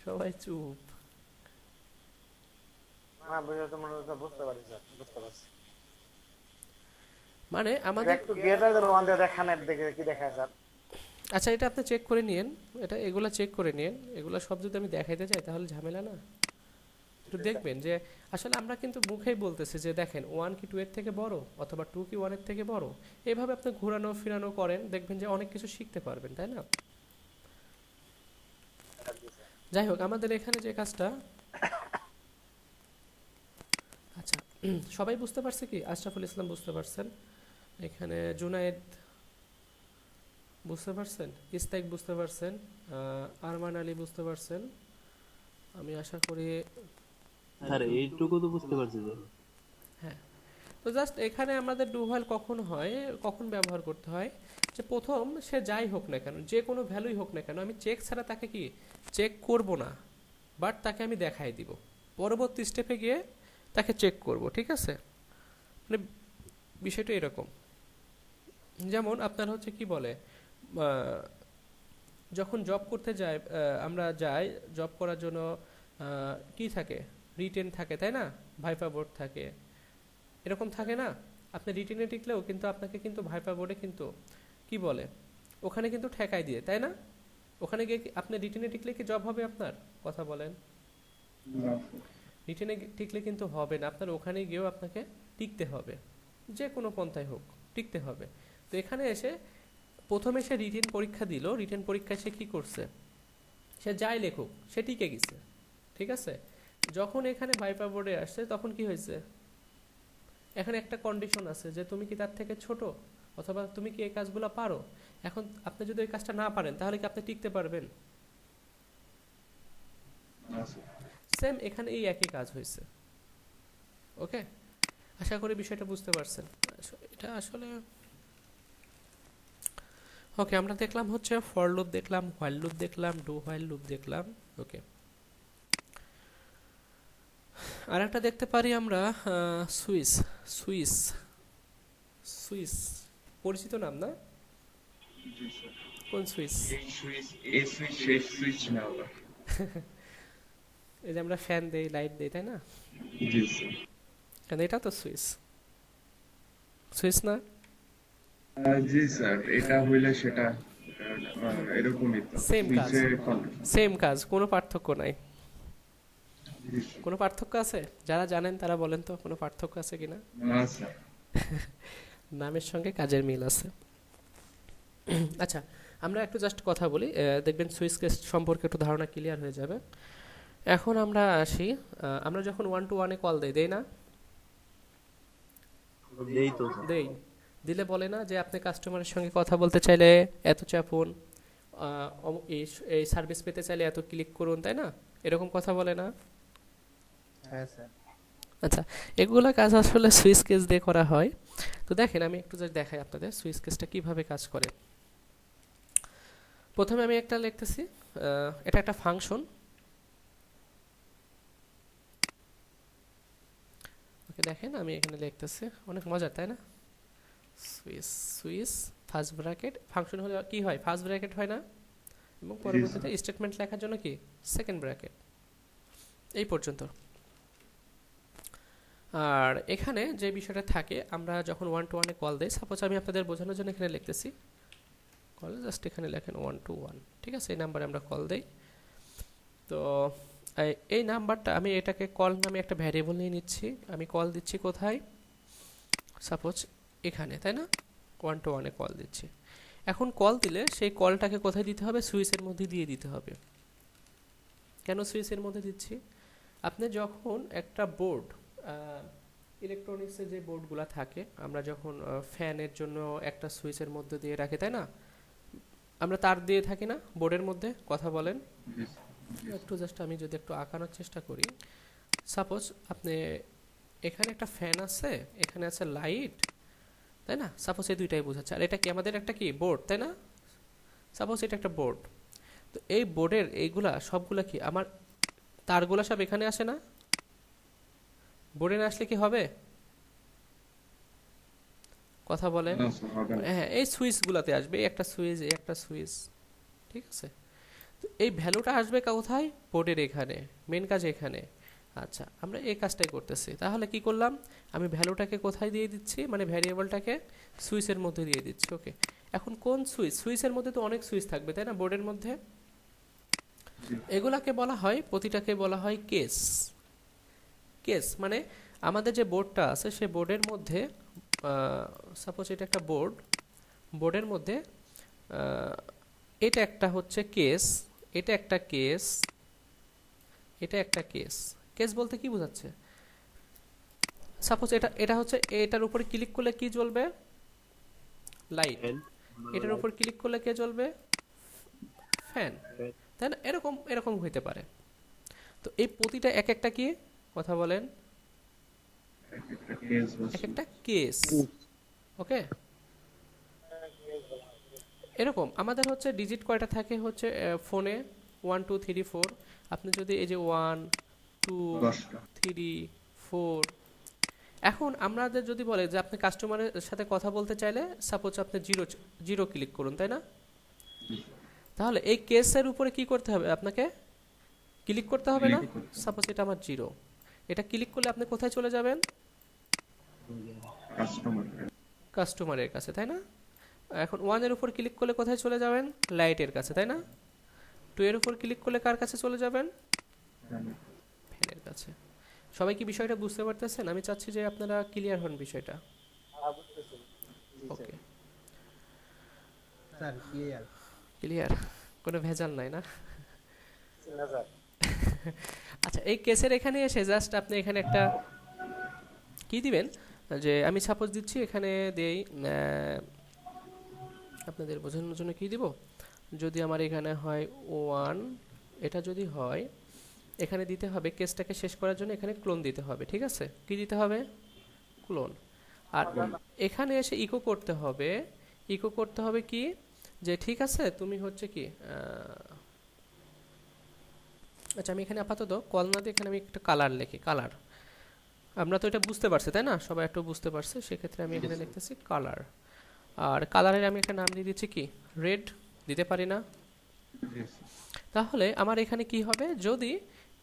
সবাই চুপ। না বুঝতে মনে হচ্ছে বুঝতে পারি স্যার, বুঝতে পারছি। মানে এটা আমাদের একটু গ্রেটার দেন ওয়ান দিয়ে দেখান, দেখে কি দেখায় স্যার? আচ্ছা এটা আপনি চেক করে নিয়েন, এগুলা চেক করে নিয়েন। এগুলা সব যদি আমি দেখাইতে চাই তাহলে ঝামেলা না। একটু দেখবেন যে আসলে আমরা কিন্তু মুখেই বলতেছি যে দেখেন 1 কি 2 এর থেকে বড়, অথবা 2 কি 1 এর থেকে বড়। এইভাবে আপনি ঘোরানো ফিরানো করেন, দেখবেন যে অনেক কিছু শিখতে পারবেন, তাই না? যাই হোক, আমাদের এখানে যে কাজটা, আচ্ছা সবাই বুঝতে পারছে কি? আশরাফুল ইসলাম বুঝতে পারছেন, এখানে জুনায়েদ বুঝতে পারছেন, ইস্তাক বুঝতে পারছেন, আরমান আলী বুঝতে পারছেন, আমি আশা করি। স্যার এইটুকু তো বুঝতে পারছি যে হ্যাঁ, তো জাস্ট এখানে আমাদের ডু হোয়াইল কখন হয়, কখন ব্যবহার করতে হয়, যে প্রথম সে যাই হোক না কেন, যে কোনো ভ্যালুই হোক না কেন, আমি চেক ছাড়া তাকে কি চেক করব না, বাট তাকে আমি দেখাই দিব, পরবর্তী স্টেপে গিয়ে তাকে চেক করব, ঠিক আছে? মানে বিষয়টা এরকম। যেমন আপনার হচ্ছে কি বলে, যখন জব করতে যাই, আমরা যাই জব করার জন্য, কি থাকে, রিটেন থাকে, তাই না? ভাইপা বোর্ড থাকে, এরকম থাকে না? আপনি রিটেনে টিকলেও কিন্তু আপনাকে কিন্তু ভাইপা বোর্ডে কিন্তু কি বলে, ওখানে কিন্তু ঠেকাই দিয়ে, তাই না? ওখানে গিয়ে আপনি রিটেনে টিকলে কি জব হবে আপনার? কথা বলেন। না, রিটেনে টিকলে কিন্তু হবে না, আপনার ওখানে গিয়েও আপনাকে টিকতে হবে, যে কোনো পন্থায় হোক টিকতে হবে। তো এখানে এসে প্রথমে সে রিটেন পরীক্ষা দিল, রিটেন পরীক্ষায় সে কি করছে, সে যাই লেখুক সে টিকে গেছে, ঠিক আছে? যখন এখানে ভাইপা বোর্ডে আসছে তখন কি হয়েছে, এখানে একটা কন্ডিশন আছে যে তুমি কি তার থেকে ছোট, অথবা তুমি কি এই কাজগুলো পারো। এখন আপনি যদি ওই কাজটা না পারেন তাহলে কি আপনি টিকতে পারবেন? না স্যার। সেম এখানে এই একই কাজ হয়েছে। ওকে, আশা করি বিষয়টা বুঝতে পারছেন। এটা আসলে ওকে, আমরা দেখলাম হচ্ছে ফর লুপ দেখলাম, হোয়াইল লুপ দেখলাম, ডু হোয়াইল লুপ দেখলাম। ওকে, আর একটা দেখতে পারি আমরা সুইচ। সুইচ সুইচ পরিচিত নাম না? জি স্যার। কোন সুইচ? এই সুইচ সেই সুইচ না আবার। এই যে আমরা ফ্যান দেই, লাইট দেই, তাই না? জি স্যার। কারণ এটা তো সুইচ, সুইচ না? জি স্যার, এটা হইলে সেটা এরকমই তো। Same কাজ। সুইচের কন্ট্রোল। সেম কাজ, কোনো পার্থক্য নাই। জি স্যার। কোনো পার্থক্য আছে? যারা জানেন তারা বলেন তো কোনো পার্থক্য আছে কিনা। না স্যার। নামের সঙ্গে কাজের মিল আছে। আচ্ছা, আমরা একটু জাস্ট কথা বলি, দেখবেন সুইচ কেস সম্পর্কে একটু ধারণা ক্লিয়ার হয়ে যাবে। এখন আমরা আসি, আমরা যখন 1 to 1 এ কল দেই না? এই তো স্যার। দেই। দিলে বলে না যে আপনি কাস্টমারের সঙ্গে কথা বলতে চাইলে এত চাপুন, এই সার্ভিস পেতে চাইলে এত ক্লিক করুন, তাই না? এরকম কথা বলে না? হ্যাঁ স্যার। আচ্ছা, এগুলা কাজ আসলে সুইচ কেস দিয়ে করা হয়। তো দেখেন আমি একটু জাস্ট দেখাই আপনাদের সুইচ কেসটা কিভাবে কাজ করে। প্রথমে আমি একটা লিখতেছি, এটা একটা ফাংশন। ওকে, দেখেন আমি এখানে লিখতেছি, অনেক মজার তাই না? Switch, switch first bracket, function হলে কি হয়, ফার্স্ট ব্র্যাকেট হয় না, এবং পরবর্তীতে স্টেটমেন্ট লেখার জন্য কি সেকেন্ড ব্র্যাকেট, এই পর্যন্ত। আর এখানে যে বিষয়টা থাকে, আমরা যখন 1 to 1 এ কল দেই, সাপোজ আমি আপনাদের বোঝানোর জন্য এখানে লিখতেছি কল, জাস্ট এখানে লেখেন 1 to 1, ঠিক আছে? এই নাম্বারে আমরা কল দেই। তো এই নাম্বারটা আমি এটাকে কল নামে একটা ভ্যারিয়েবল নিয়ে নিচ্ছি, আমি কল দিচ্ছি কোথায়, সাপোজ এখানে, তাই না? 1 to 1 এ কল দিচ্ছি। এখন কল দিলে সেই কলটাকে কোথায় দিতে হবে, সুইচের মধ্যে দিয়ে দিতে হবে। কেন সুইচের মধ্যে দিচ্ছি, আপনি যখন একটা বোর্ড, ইলেকট্রনিক্সের যে বোর্ডগুলো থাকে, আমরা যখন ফ্যানের জন্য একটা সুইচের মধ্যে দিয়ে রাখি, তাই না? আমরা তার দিয়ে থাকি না বোর্ডের মধ্যে, কথা বলেন। একটু জাস্ট আমি যদি একটু আঁকানোর চেষ্টা করি, সাপোজ আপনি এখানে একটা ফ্যান আছে, এখানে আছে লাইট, তাই না? সাপোজ এই দুইটাই বোঝাচ্ছে, আর এটা কি আমাদের একটা কি বোর্ড, তাই না? সাপোজ এটা একটা বোর্ড। তো এই বোর্ডের এইগুলা সবগুলা কি আমার তারগুলা সব এখানে আসে না? বোর্ডে না আসলে কি হবে, কথা বলেন। না স্যার, হবে না। হ্যাঁ, এই সুইচগুলোতে আসবে, এই একটা সুইচ, এই একটা সুইচ, ঠিক আছে? তো এই ভ্যালুটা আসবে কোথায়? বোর্ডের এখানে, মেন কাজ এখানে। আচ্ছা, আমরা এই কাজটাই করতেছি। তাহলে কি করলাম, আমি ভ্যালুটাকে কোথায় দিয়ে দিচ্ছি, মানে ভ্যারিয়েবলটাকে সুইচের মধ্যে দিয়ে দিচ্ছি। ওকে, এখন কোন সুইচ? সুইচের মধ্যে তো অনেক সুইচ থাকবে তাই না বোর্ডের মধ্যে? এগুলাকে বলা হয়, প্রতিটাকে বলা হয় কেস। কেস মানে আমাদের যে বোর্ডটা আছে সে বোর্ডের মধ্যে, সাপোজ এটা একটা বোর্ড, বোর্ডের মধ্যে এটা একটা হচ্ছে কেস, এটা একটা কেস, এটা একটা কেস। কেস বলতে কি বোঝাচ্ছে? সাপোজ এটা এটা হচ্ছে, এটার উপরে ক্লিক করলে কি জ্বলবে? লাইট। এটার উপর ক্লিক করলে কে জ্বলবে? ফ্যান, তাই না? এরকম এরকম হইতে পারে। তো এই প্রতিটা এক একটা কি কথা বলেন, একটা কেস এক একটা কেস। ওকে, এরকম আমাদের হচ্ছে ডিজিট কয়টা থাকে হচ্ছে ফোনে? 1 2 3 4। আপনি যদি এই যে 1 2 10টা 3 4, এখন আমাদের যদি বলে যে আপনি কাস্টমারের সাথে কথা বলতে চাইলে সাপোজ আপনি জিরো জিরো ক্লিক করুন, তাই না? তাহলে এই কেসের উপরে কি করতে হবে? আপনাকে ক্লিক করতে হবে না? সাপোজ এটা আমার জিরো, এটা ক্লিক করলে আপনি কোথায় চলে যাবেন? কাস্টমার। কাস্টমারের কাছে, তাই না? এখন 1 এর উপর ক্লিক করলে কোথায় চলে যাবেন? লাইটের কাছে, তাই না? 2 এর উপর ক্লিক করলে কার কাছে চলে যাবেন? ফ্যানের কাছে। সবাই কি বিষয়টা বুঝতে পারতেছেন? আমি চাচ্ছি যে আপনারা ক্লিয়ার হন বিষয়টা। ওকে, স্যার ক্লিয়ার। ক্লিয়ার, কোনো ভেজাল নাই না? না স্যার। আচ্ছা, এই কেসের এখানে এসে জাস্ট আপনি এখানে একটা কি দিবেন, যে আমি সাপোজ দিচ্ছি এখানে দেই, আপনাদের বোঝানোর জন্য কি দিব, যদি আমার এখানে হয় 1, এটা যদি হয় এখানে দিতে হবে, কেসটাকে শেষ করার জন্য এখানে ক্লোন দিতে হবে। ঠিক আছে, কি দিতে হবে? ক্লোন। আর এখানে এসে ইকো করতে হবে, ইকো করতে হবে কি, যে ঠিক আছে তুমি হচ্ছে কি, আচ্ছা আমি এখানে আপাতত কল না দিয়ে এখানে আমি একটা কালার লিখি, কালার। আমরা তো এটা বুঝতে পারছি তাই না, সবাই একটু বুঝতে পারছে, সেক্ষেত্রে আমি এখানে লিখতেছি কালার। আর কালারের আমি একটা নাম দিয়ে দিচ্ছি কি, রেড, দিতে পারি না? তাহলে আমার এখানে কি হবে, যদি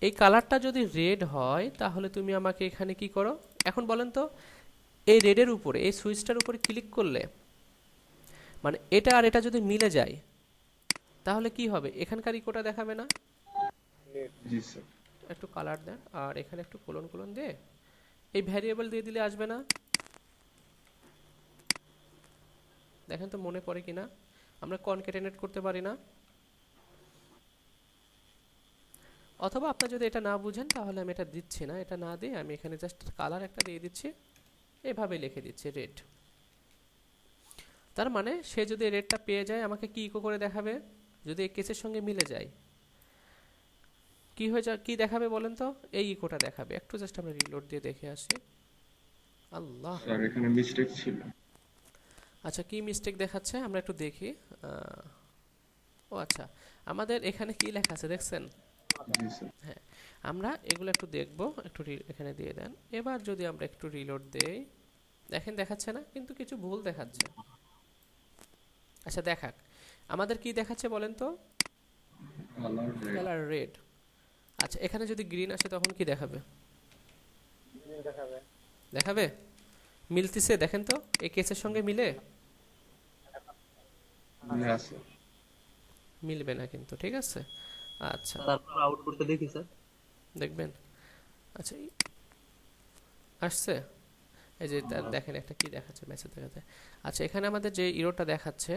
এই কালারটা যদি রেড হয় তাহলে তুমি আমাকে এখানে কি করো, এখন বলেন তো, এই রেডের উপরে, এই সুইচটার উপরে ক্লিক করলে, মানে এটা আর এটা যদি মিলে যায় তাহলে কি হবে? এখানকার ইকোটা দেখাবে না? জি স্যার। একটু কালার দেন, আর এখানে একটু কোলন কোলন দিয়ে এই ভ্যারিয়েবল দিয়ে দিলে আসবে না? দেখেন তো মনে পড়ে কিনা, আমরা কনক্যাটেনেট করতে পারি না? অথবা আপনি যদি এটা না বুঝেন তাহলে আমি এটা দিচ্ছি না, এটা না দিয়ে আমি এখানে জাস্ট কালার একটা দিয়ে দিচ্ছি, এভাবে লিখে দিচ্ছি রেড। তার মানে সে যদি রেডটা পেয়ে যায় আমাকে কি ইকো করে দেখাবে, যদি এই কেসের সঙ্গে মিলে যায় কি হয়ে যায়, কি দেখাবে বলেন তো? এই ইকোটা দেখাবে। একটু জাস্ট আমরা রিলোড দিয়ে দেখে আসি। আল্লাহ, স্যার এখানে মিস্টেক ছিল। আচ্ছা কি মিস্টেক দেখাচ্ছে আমরা একটু দেখি। ও আচ্ছা, আমাদের এখানে কি লেখা আছে দেখছেন? জি স্যার। হ্যাঁ, আমরা এগুলো একটু দেখব, একটু এখানে দিয়ে দেন। এবার যদি আমরা একটু রিলোড দেই, দেখেন দেখাচ্ছে না, কিন্তু কিছু ভুল দেখাচ্ছে। আচ্ছা দেখাক, আমাদের কি দেখাচ্ছে বলেন তো? Colour red. Colour red. আচ্ছা এখানে যদি গ্রিন আসে তখন কি দেখাবে? দেখাবে। দেখাবে? মিলতিছে দেখেন তো, এই কেসের সঙ্গে মিলে? না স্যার। মিলবে না কিন্তু, ঠিক আছে। আচ্ছা তারপর আউটপুটটা দেখি স্যার। দেখবেন। আচ্ছা আসছে, এই যে দেখেন একটা কি দেখাচ্ছে, মেসেজ দেখাচ্ছে। আচ্ছা এখানে আমাদের যে ইরোটা দেখাচ্ছে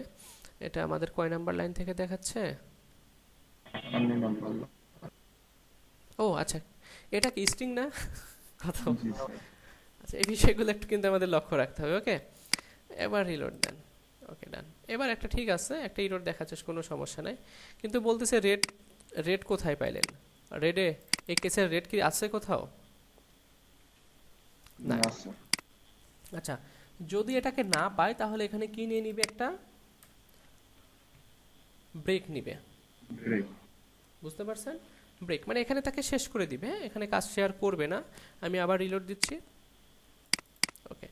এটা আমাদের কয় নাম্বার লাইন থেকে দেখাচ্ছে? 5 নাম্বার। ও আচ্ছা, এটা কি স্ট্রিং না? কত? জি স্যার। আচ্ছা এই বিষয়গুলো একটু কিন্তু আমাদের লক্ষ্য রাখতে হবে। ওকে, এবার রিলোড দেন। ওকে ডান। এবার একটা ঠিক আছে, একটা ইরোড দেখাচ্ছে, কোনো সমস্যা নাই, কিন্তু বলতেছে রেড, রেড কোথায় পাইলেন? রেডে এই কেসের রেড কি আছে কোথাও? না। না স্যার। আচ্ছা যদি এটাকে না পায় তাহলে এখানে কি নিয়ে নিবে? একটা ব্রেক নিবে। ব্রেক। বুঝতে পারছেন? ব্রেক মানে এখানে তাকে শেষ করে দিবে, এখানে কাজ শেয়ার করবে না। আমি আবার রিলোড দিচ্ছি। ওকে,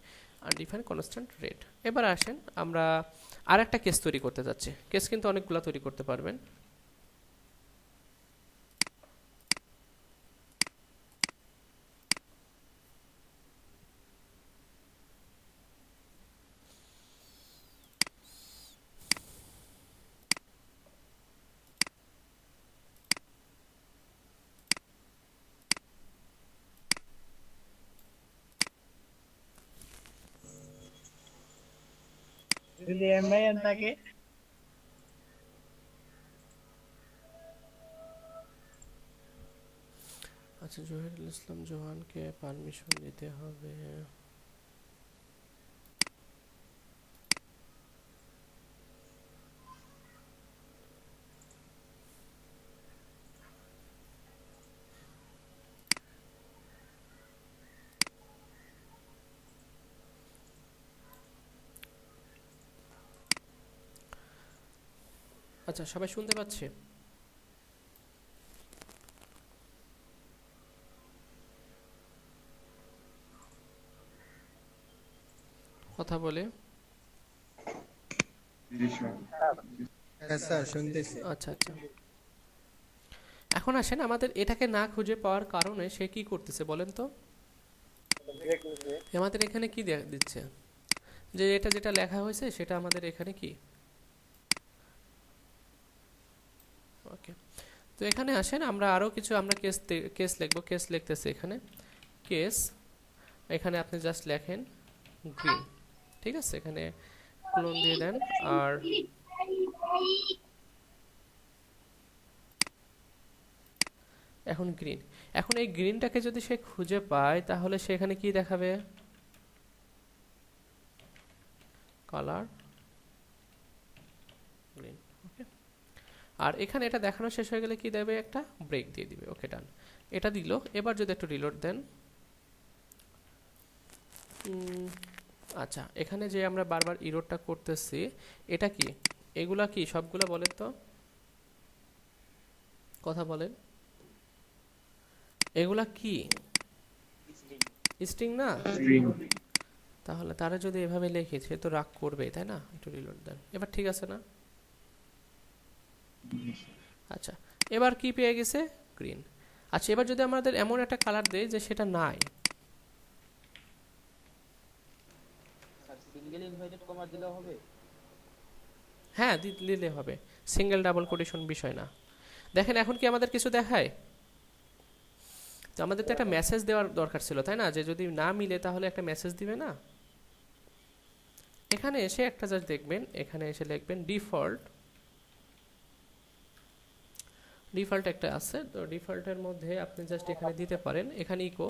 আনডিফাইন্ড কনস্ট্যান্ট রেড। এবার আসেন আমরা আর একটা কেস তৈরি করতে যাচ্ছি। কেস কিন্তু অনেকগুলো তৈরি করতে পারবেন। যদি এমআইএন থাকে আচ্ছা, জহিরুল ইসলাম জোহানকে পারমিশন দিতে হবে। আচ্ছা, সবাই শুনতে পাচ্ছে? কথা বলে। জি স্যার। হ্যাঁ স্যার শুনতেছি। আচ্ছা আচ্ছা, এখন আসেন আমাদের এটাকে না খুঁজে পাওয়ার কারণে সে কি করতেছে বলেন তো? আমাদের এখানে কি দিচ্ছে যে এটা যেটা লেখা হয়েছে সেটা আমাদের এখানে কি? ওকে, তো এখানে আসেন আমরা আরো কিছু আমরা কেস লিখবো। কেস লিখতেছে এখানে কেস, এখানে আপনি জাস্ট লেখেন গ্রিন, ঠিক আছে? এখানে ক্লোন দিয়ে দেন আর এখন গ্রিন। এখন এই গ্রিনটাকে যদি সে খুঁজে পায় তাহলে সেখানে কি দেখাবে? Colour green. ওকে, আর এখানে এটা দেখানো শেষ হয়ে গেলে কি দেবে? একটা ব্রেক দিয়ে দিবে। ওকে, ডান, এটা দিল। এবার যদি একটু রিলোড দেন, আচ্ছা এখানে যে আমরা বারবার ইরোডটা করতেছি এটা কি? এগুলা কি সবগুলা বলেন তো, কথা বলেন, এগুলা কি? স্ট্রিং না? তাহলে তারা যদি এভাবে লেখে সে তো রাগ করবে, তাই না? একটু রিলোড দেন। এবার ঠিক আছে না? আচ্ছা, এবার কি পেয়ে গেছে? গ্রিন। আচ্ছা, এবার যদি আমাদের এমন একটা কালার দেয় যে সেটা নাই, সিঙ্গেল ইনভাইটেড কমা দিলেও হবে? হ্যাঁ দিলে হবে, সিঙ্গেল ডাবল কোটেশন বিষয় না। দেখেন এখন কি আমাদের কিছু দেখায়? তো আমাদের তো একটা মেসেজ দেওয়ার দরকার ছিল, তাই না? যে যদি না মিলে তাহলে একটা মেসেজ দিবে না? এখানে এসে একটা জাস্ট দেখবেন, এখানে এসে লিখবেন ডিফল্ট। ডিফল্ট একটা আছে, তো ডিফল্টের মধ্যে আপনি জাস্ট এখানে দিতে পারেন, এখানে ইকো।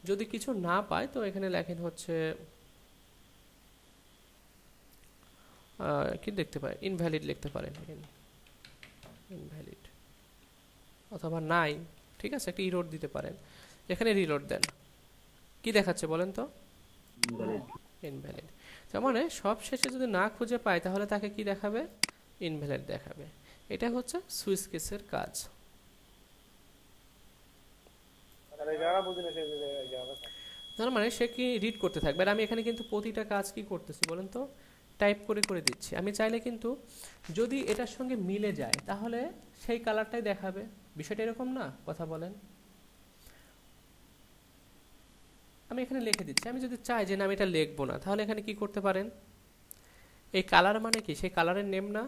যদি কিছু না পায় তো এখানে লেখেন হচ্ছে কি দেখতে পারেন, ইনভ্যালিড লিখতে পারেন, ইনভ্যালিড অথবা নাই, ঠিক আছে? একটা ইরোড দিতে পারেন। এখানে রিলোড দেন, কি দেখাচ্ছে বলেন তো? ইনভ্যালিড। তার মানে সব শেষে যদি না খুঁজে পায় তাহলে তাকে কি দেখাবে? ইনভ্যালিড দেখাবে। এটা হচ্ছে সুইচ কেসের কাজ। তার মানে সে কি রিড করতে থাকবে। আর আমি এখানে কিন্তু প্রতিটা কাজ কি করতেছি বলেন তো? টাইপ করে করে দিচ্ছি। আমি চাইলে কিন্তু যদি এটার সঙ্গে মিলে যায় তাহলে সেই কালারটাই দেখাবে। বিষয়টা এরকম না? কথা বলেন। আমি এখানে লিখে দিচ্ছি। আমি যদি চাই যে না আমি এটা লিখবো না, তাহলে এখানে কি করতে পারেন? এই কালার মানে কি? সেই কালারের নেম না?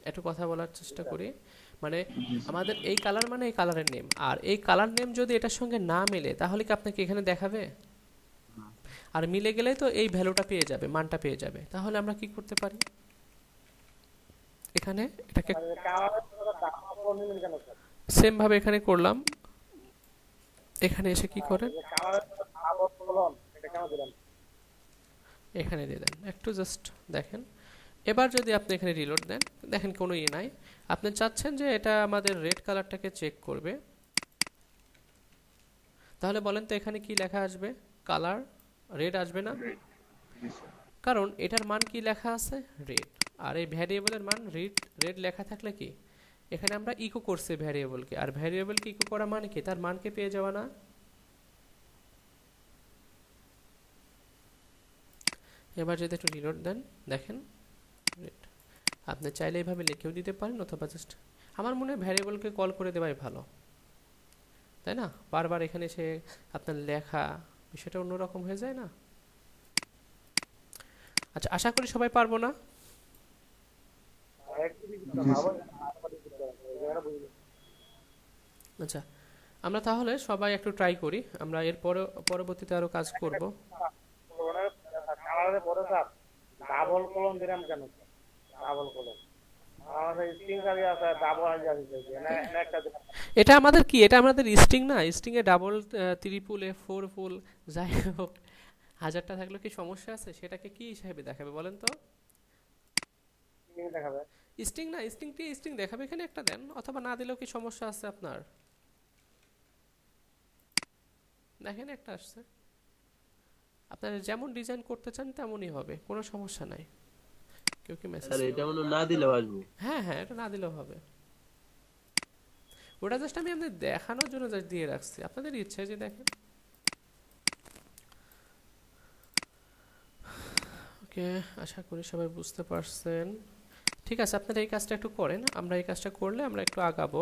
একটু কথা বলার চেষ্টা করি। মানে আমাদের এই কালার মানে এই কালারের নেম, আর এই কালার নেম যদি এটার সঙ্গে না মেলে তাহলে কি আপনাকে এখানে দেখাবে? আর মিলে গেলে তো এই ভ্যালুটা পেয়ে যাবে, মানটা পেয়ে যাবে। তাহলে আমরা কি করতে পারি? এখানে এটাকে সেম ভাবে এখানে করলাম। এখানে এসে কি করেন? এখানে দিয়ে দেন, একটু জাস্ট দেখেন। এবার যদি আপনি এখানে রিলোড দেন, দেখেন কোনো ইয়ে নাই। আপনি চাচ্ছেন যে এটা আমাদের রেড কালারটাকে চেক করবে, তাহলে বলেন তো এখানে কি লেখা আসবে? কালার রেড আসবে না? কারণ এটার মান কি লেখা আছে? রেড। আর এই ভ্যারিয়েবলের মান রেড লেখা থাকলে কি এখানে আমরা ইকো করছি ভ্যারিয়েবলকে, আর ভ্যারিয়েবলকে ইকো করা মানে কি? তার মানকে পেয়ে যাওয়া না? এবার যদি একটু রিলোড দেন, দেখেন রেড। আপনি চাইলে এইভাবে লিখেও দিতে পারেন, অথবা জাস্ট আমার মনে হয় ভ্যারিয়েবলকে কল করে দেওয়াই ভালো, তাই না? বারবার এখানে এসে আপনার লেখা বিষয়টা অন্যরকম হয়ে যায় না? আচ্ছা, আশা করি সবাই পারবো না? আচ্ছা, আমরা তাহলে সবাই একটু ট্রাই করি। আমরা এর পরবর্তীতে আরো কাজ করব। ডাবল কলম দিলাম কেন ডাবল কলম আমাদের স্ট্রিং সারি আছে ডাবল হাজার না একটা দিলাম এটা আমাদের কি, এটা আমাদের স্ট্রিং না, স্ট্রিং এ ডাবল ত্রিপুল এ ফোর ফুল যাই হোক, হাজারটা থাকলে কি সমস্যা আছে? সেটাকে কি হিসাবে দেখাবে বলেন তো? স্ট্রিং দেখাবে স্ট্রিং না, স্ট্রিংটি স্ট্রিং দেখাবে, এখানে একটা দেন, অথবা না দিলেও কি সমস্যা আছে আপনার? দেখেন একটা আসছে, আপনারা যেমন ডিজাইন করতে চান তেমনই হবে, কোনো সমস্যা নাই। কেউ কি মেসেজ? স্যার এটা মনে হয় না দিলেও আসবো। হ্যাঁ হ্যাঁ, এটা না দিলেও হবে। ওটা জাস্ট আমি আপনাদের দেখানোর জন্য জাস্ট দিয়ে রাখছি, আপনাদের ইচ্ছে যে দেখেন। ওকে, আশা করি সবাই বুঝতে পারছেন। ঠিক আছে, আপনারা এই কাজটা একটু করেন, আমরা এই কাজটা করলে আমরা একটু আগাবো।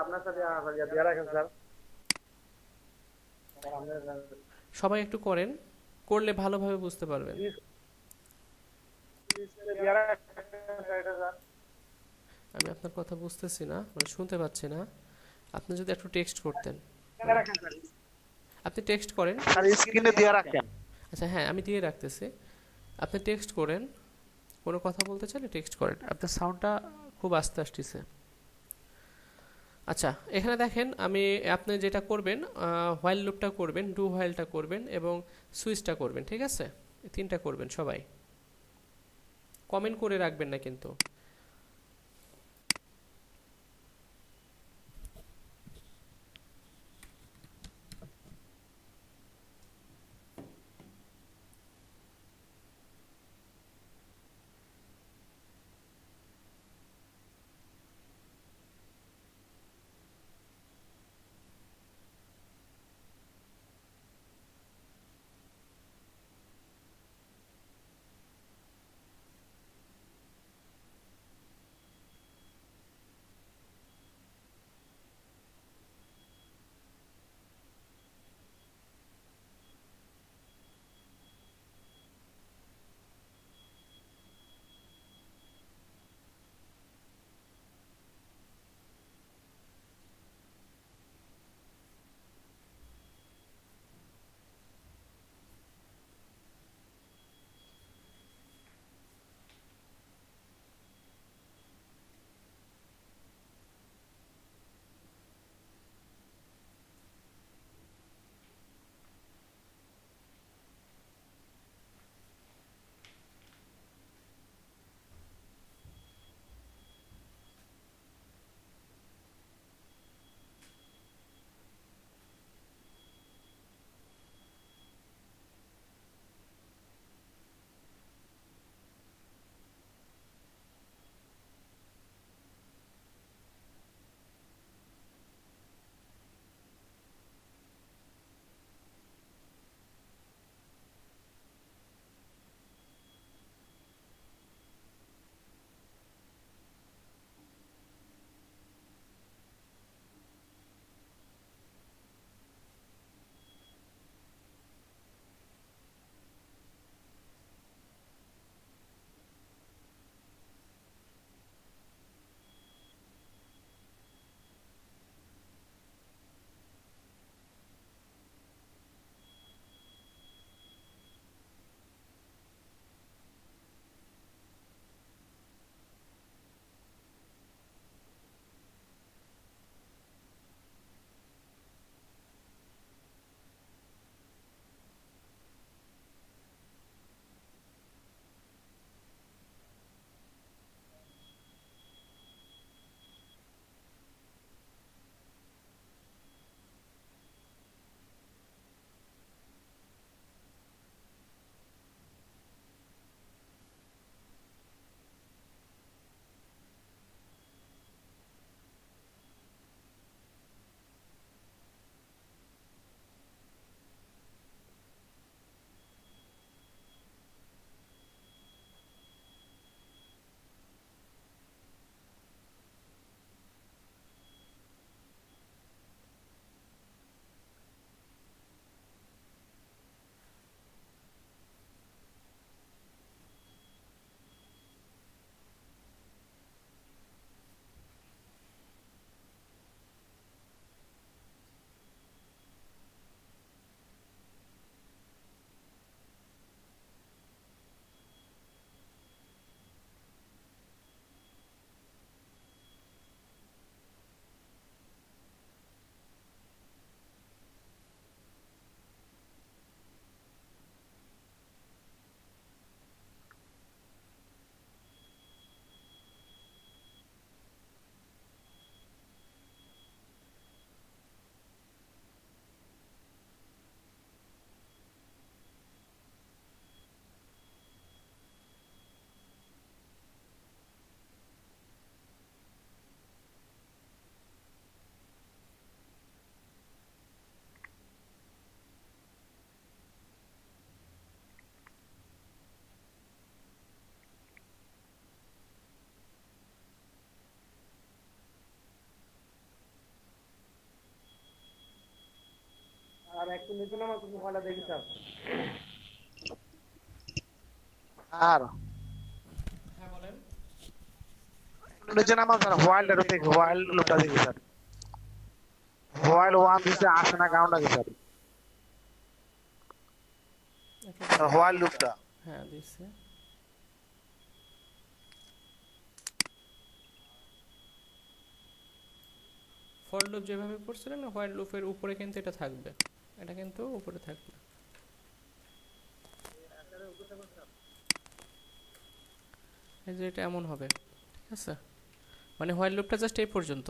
আপনার সাথে দিয়ে রাখেন স্যার সবাই একটু করেন, করলে ভালোভাবে বুঝতে পারবেন। দিয়ে রাখেন এটা স্যার আমি আপনার কথা বুঝতেছি না, মানে শুনতে পাচ্ছি না। আপনি যদি একটু টেক্সট করতেন। দিয়ে রাখেন স্যার আপনি টেক্সট করেন। আর স্ক্রিনে দিয়ে রাখেন আচ্ছা হ্যাঁ, আমি দিয়ে রাখতেছি, আপনি টেক্সট করেন। কোনো কথা বলতে চাইলে টেক্সট করেন, আপনার সাউন্ডটা খুব আস্তে আসতেছে। আচ্ছা, এখানে দেখেন আমি, আপনি যেটা করবেন, হোয়াইল লুপটা করবেন, ডু হোয়াইলটা করবেন এবং সুইচটা করবেন, ঠিক আছে? এই তিনটা করবেন সবাই। কমেন্ট করে রাখবেন না কিন্তু। আর হ্যাঁ বলেন। নিচে নামান স্যার, হোয়াইল এর দেখি, হোয়াইল লুপটা দেখি স্যার। হোয়াইল 1 দিছে আসে না কারণটা কি স্যার? ওকে, হোয়াইল লুপটা হ্যাঁ দিচ্ছে। ফর লুপ যেভাবে পড়ছিলেন না, হোয়াইল লুপের উপরে কিন্তু এটা থাকবে, এটা কিন্তু উপরে থাকবে। এই যে এটা এমন হবে, ঠিক আছে, মানে হোয়াইল লুপটা জাস্ট এই পর্যন্ত।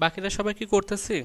বাকিরা সবাই কি করতেছি?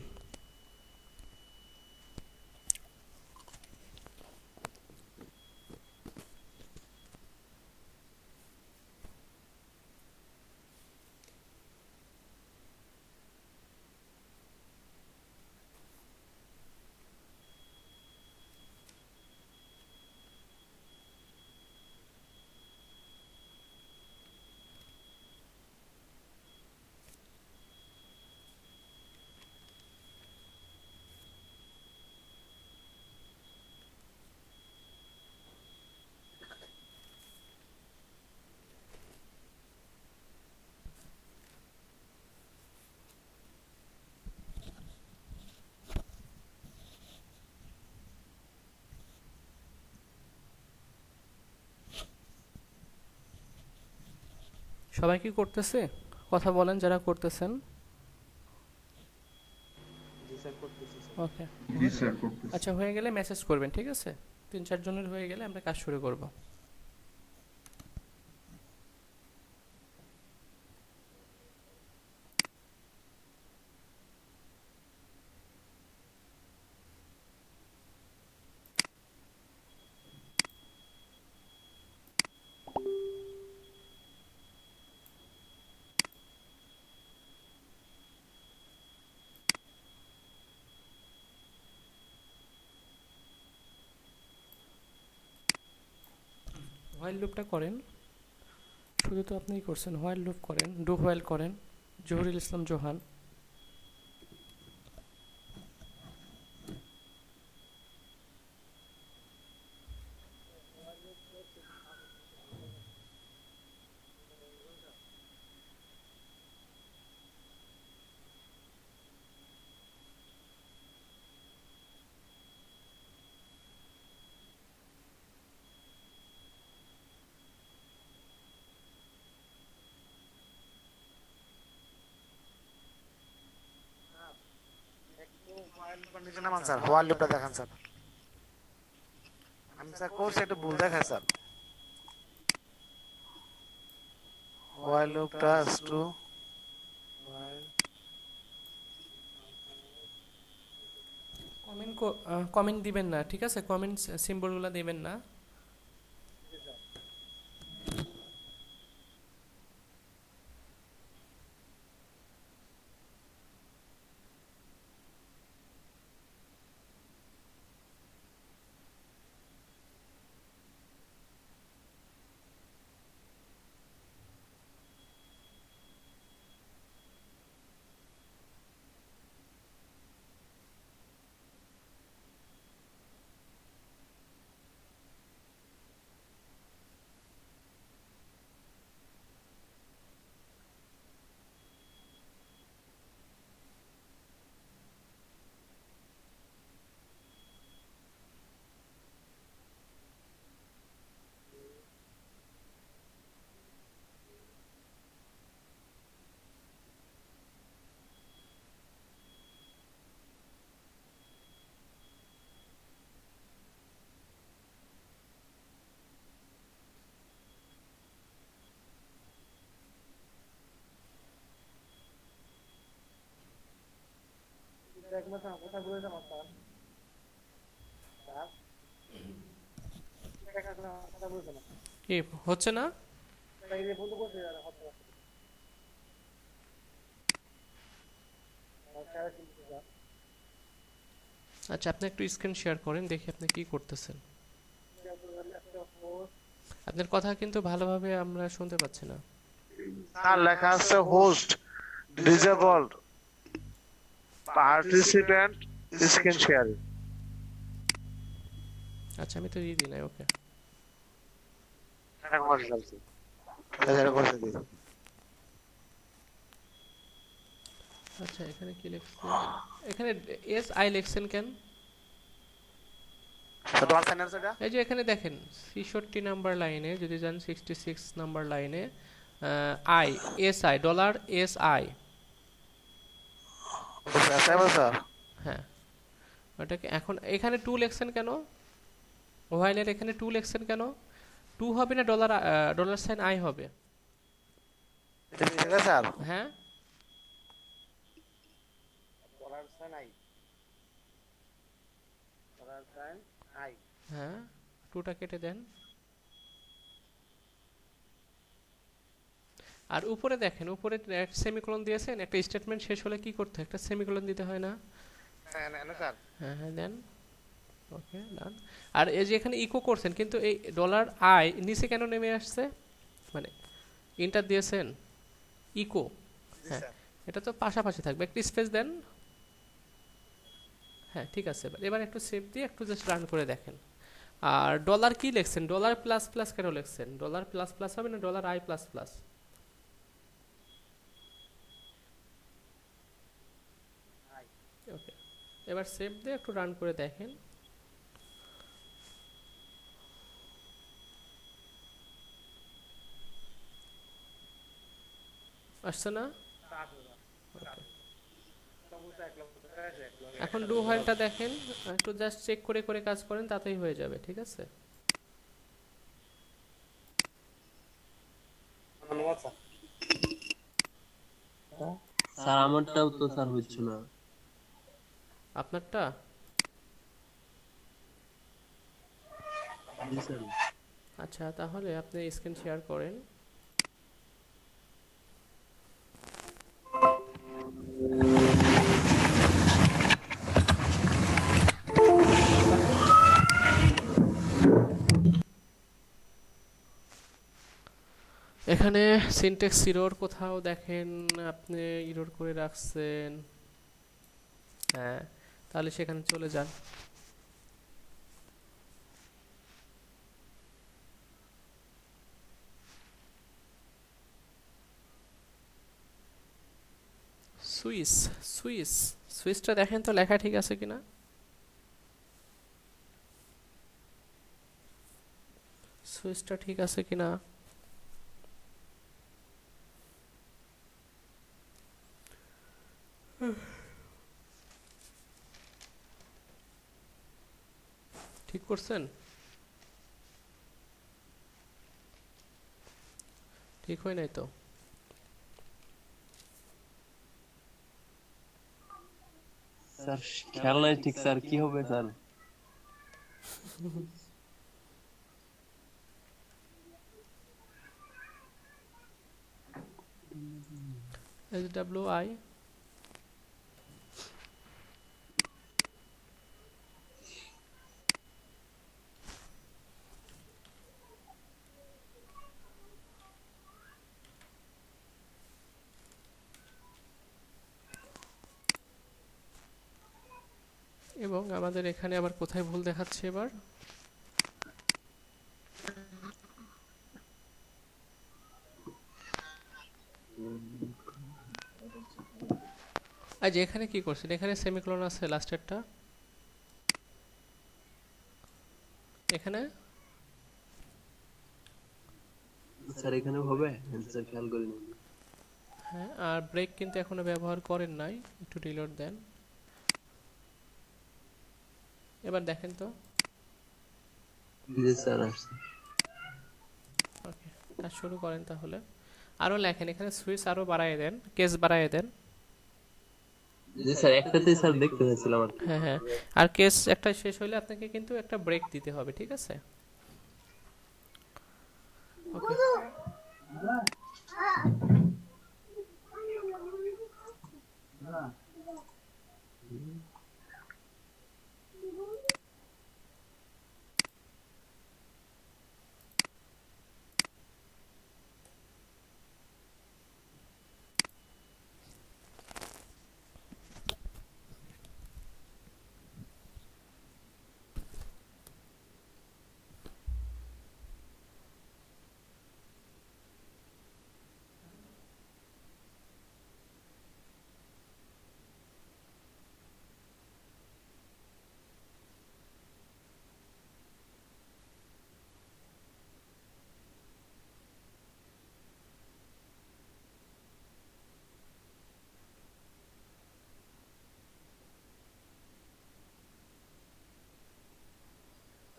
সবাই কি করতেছে? কথা বলেন যারা করতেছেন। ওকে, জি স্যার করতেছি। আচ্ছা হয়ে গেলে মেসেজ করবেন, ঠিক আছে? 3-4 জনের হয়ে গেলে আমরা কাজ শুরু করব। হোয়াইল লুপটা করেন, শুধু তো আপনিই করছেন। হোয়াইল লুপ করেন, ডু হোয়াইল করেন। জহুরুল ইসলাম জোহান। হোয়াইল লুপটা নিচে নামান স্যার, হোয়াইল লুপটা দেখান স্যার। আমি স্যার কোর্স একটু ভুল দেখায় স্যার। হোয়াইল লুপটা টু কমেন্ট কমেন্ট দিবেন না, ঠিক আছে? কমেন্ট সিম্বলগুলো দিবেন না। কি হচ্ছে না? আচ্ছা, আপনি একটু স্ক্রিন শেয়ার করেন, দেখি আপনি কি করতেছেন। আপনার কথা কিন্তু ভালোভাবে আমরা শুনতে পাচ্ছি না। স্যার লেখা আছে host disabled participant screen sharing. আচ্ছা, আমি তো দিয়ে দিই নাই। ওকে, এটা করে ফেলছি, এটা করে দিই। আচ্ছা, এখানে কি লিখছেন? এখানে এস আই লিখছেন কেন? তোমার চ্যানেল সেটা এই যে এখানে দেখেন 66 নাম্বার লাইনে যদি যান 66 নাম্বার লাইনে I S I dollar S I. Sir হ্যাঁ, ওটাকে এখন এখানে 2 লিখছেন কেন? ওয়াইলের এখানে 2 লিখছেন কেন? 2 হবে না ডলার ডলার সাইন আই হবে? ঠিক আছে স্যার, হ্যাঁ, dollar sign I, dollar sign I. হ্যাঁ, 2টা কেটে দেন। আর উপরে দেখেন, উপরে সেমিকোলন দিয়েছেন, একটা স্টেটমেন্ট শেষ হলে কি করতে হয়? একটা সেমিকোলন দিতে হয় না? হ্যাঁ না স্যার। হ্যাঁ হ্যাঁ, দেন। ওকে, ডান। আর এই যে এখানে ইকো করছেন, কিন্তু এই ডলার আই নিচে কেন নেমে আসছে? মানে ইন্টার দিয়েছেন ইকো, হ্যাঁ, এটা তো পাশাপাশি থাকবে, একটু স্পেস দেন। হ্যাঁ, ঠিক আছে। এবার একটু সেভ দিয়ে একটু জাস্ট রান করে দেখেন। আর ডলার কি লিখছেন? ডলার প্লাস প্লাস কেন লিখছেন? ডলার প্লাস প্লাস হবে না ডলার আই প্লাস প্লাস? ওকে, এবার সেভ দিয়ে একটু রান করে দেখেন। আসছে না? এখন ডু হোয়াইলটা দেখেন, একটু জাস্ট চেক করে করে কাজ করেন, তাতেই হয়ে যাবে। ঠিক আছে? ধন্যবাদ স্যার। স্যার আমারটাও তো স্যার হচ্ছে না। আপনারটা? জি স্যার। আচ্ছা, তাহলে আপনি স্ক্রিন শেয়ার করেন। এখানে সিনট্যাক্স ইরর কোথাও দেখেন আপনি ইরর করে রাখছেন? হ্যাঁ, তাহলে সেখানে চলে যান। সুইস সুইস সুইসটা দেখেন তো লেখা ঠিক আছে কিনা। সুইচটা ঠিক আছে কিনা? ঠিক করছেন? ঠিক হয় নাই তো? স্যার খেয়াল নাই ঠিক স্যার, কি হবে স্যার? SWI এবং আমাদের এখানে আবার কোথায় ভুল দেখাচ্ছে এবার? আজ এখানে কি করছেন? এখানে সেমিকোলন আছে লাস্টেরটা, এখানে। স্যার এখানে হবে? স্যার খেয়াল করিনি। হ্যাঁ, আর ব্রেক কিন্তু এখনো ব্যবহার করেন নাই, একটু রিলোড দেন। এবার দেখেন তো। জি স্যার আসছে। ওকে, কাজ শুরু করেন তাহলে। আরো লেখেন, এখানে সুইচ আরো বাড়ায় দেন, কেস বাড়ায় দেন। জি স্যার, একটাতেই স্যার দেখতে চাইছিলাম আর কি। হ্যাঁ হ্যাঁ, আর কেস একটা শেষ হলে আপনাকে কিন্তু একটা ব্রেক দিতে হবে, ঠিক আছে? ওকে।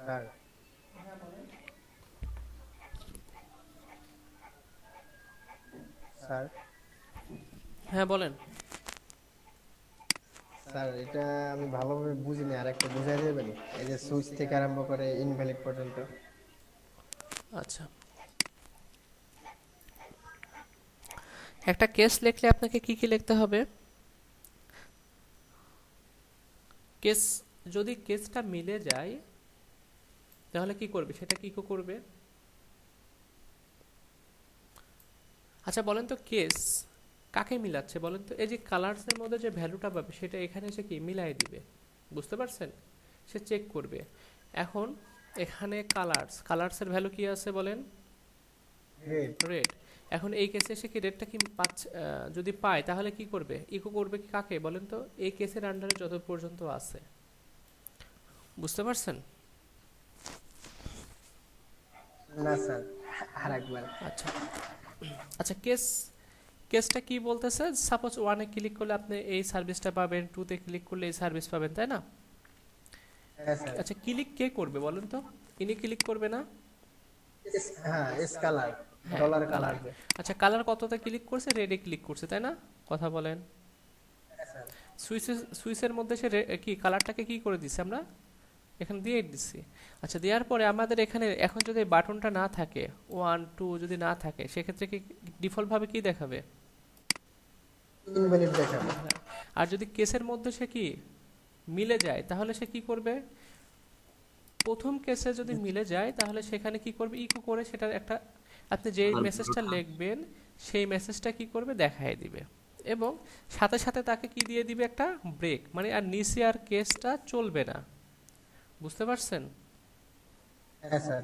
স্যার স্যার হ্যাঁ বলেন। স্যার এটা আমি ভালোভাবে বুঝিনি, আর একটা বুঝাই দেবেন? এই যে সুইচ থেকে আরম্ভ করে ইনভ্যালিড পর্যন্ত। আচ্ছা, একটা কেস লিখলে আপনাকে কি কি লিখতে হবে? কেস, যদি কেসটা মিলে যায় তাহলে কি করবে, সেটা কি করবে? আচ্ছা বলেন তো, কেস কাকে মিলাচ্ছে বলেন তো? এই যে কালার্সের মধ্যে যে ভ্যালুটা পাবে সেটা এখানে সে কি মিলাই দিবে, বুঝতে পারছেন? সে চেক করবে। এখন এখানে কালার্সের ভ্যালু কি আছে বলেন? রেড। এখন এই কেসে সে কি রেডটা কি পাচ্ছে? যদি পায় তাহলে কি করবে? ইকো করবে কি কাকে বলেন তো? এই কেসের আন্ডারে যত পর্যন্ত আছে, বুঝতে পারছেন? না স্যার, আরেকবার। আচ্ছা আচ্ছা, কেসটা কি বলতেছে? সাপোজ 1-এ ক্লিক করলে আপনি এই সার্ভিসটা পাবেন, 2-তে ক্লিক করলে এই সার্ভিস পাবেন, তাই না? হ্যাঁ স্যার। আচ্ছা, ক্লিক কে করবে বলেন তো? ইনি ক্লিক করবে না? হ্যাঁ, এস কালার, হ্যাঁ, ডলার কালার। কালার। আচ্ছা, কালার কততে ক্লিক করছে? রেডে ক্লিক করছে, তাই না? কথা বলেন। সুইচের মধ্যে সে কি কালারটাকে কি করে দিচ্ছে আমরা? এখানে দিয়ে দিচ্ছি। আচ্ছা, দেওয়ার পরে আমাদের এখানে এখন যদি বাটনটা না থাকে, 1 2 যদি না থাকে, সেক্ষেত্রে কি ডিফল্ট ভাবে কি দেখাবে? ইনভ্যালিড দেখাবে। হ্যাঁ। আর যদি কেসের মধ্যে সে কি মিলে যায় তাহলে সে কি করবে? প্রথম কেসে যদি মিলে যায় তাহলে সেখানে কি করবে? ইকো করে সেটার একটা, আপনি যে মেসেজটা লিখবেন সেই মেসেজটা কি করবে? দেখায় দিবে। এবং সাথে সাথে তাকে কি দিয়ে দিবে? একটা ব্রেক, মানে আর নিচে আর কেসটা চলবে না, বুঝতে পারছেন? হ্যাঁ স্যার।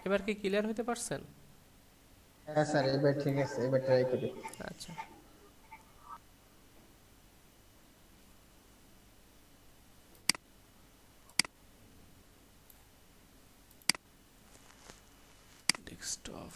এবার কি ক্লিয়ার হতে পারছেন? হ্যাঁ স্যার, এবার ঠিক আছে, এবার ট্রাই করি। আচ্ছা, ডেস্কটপ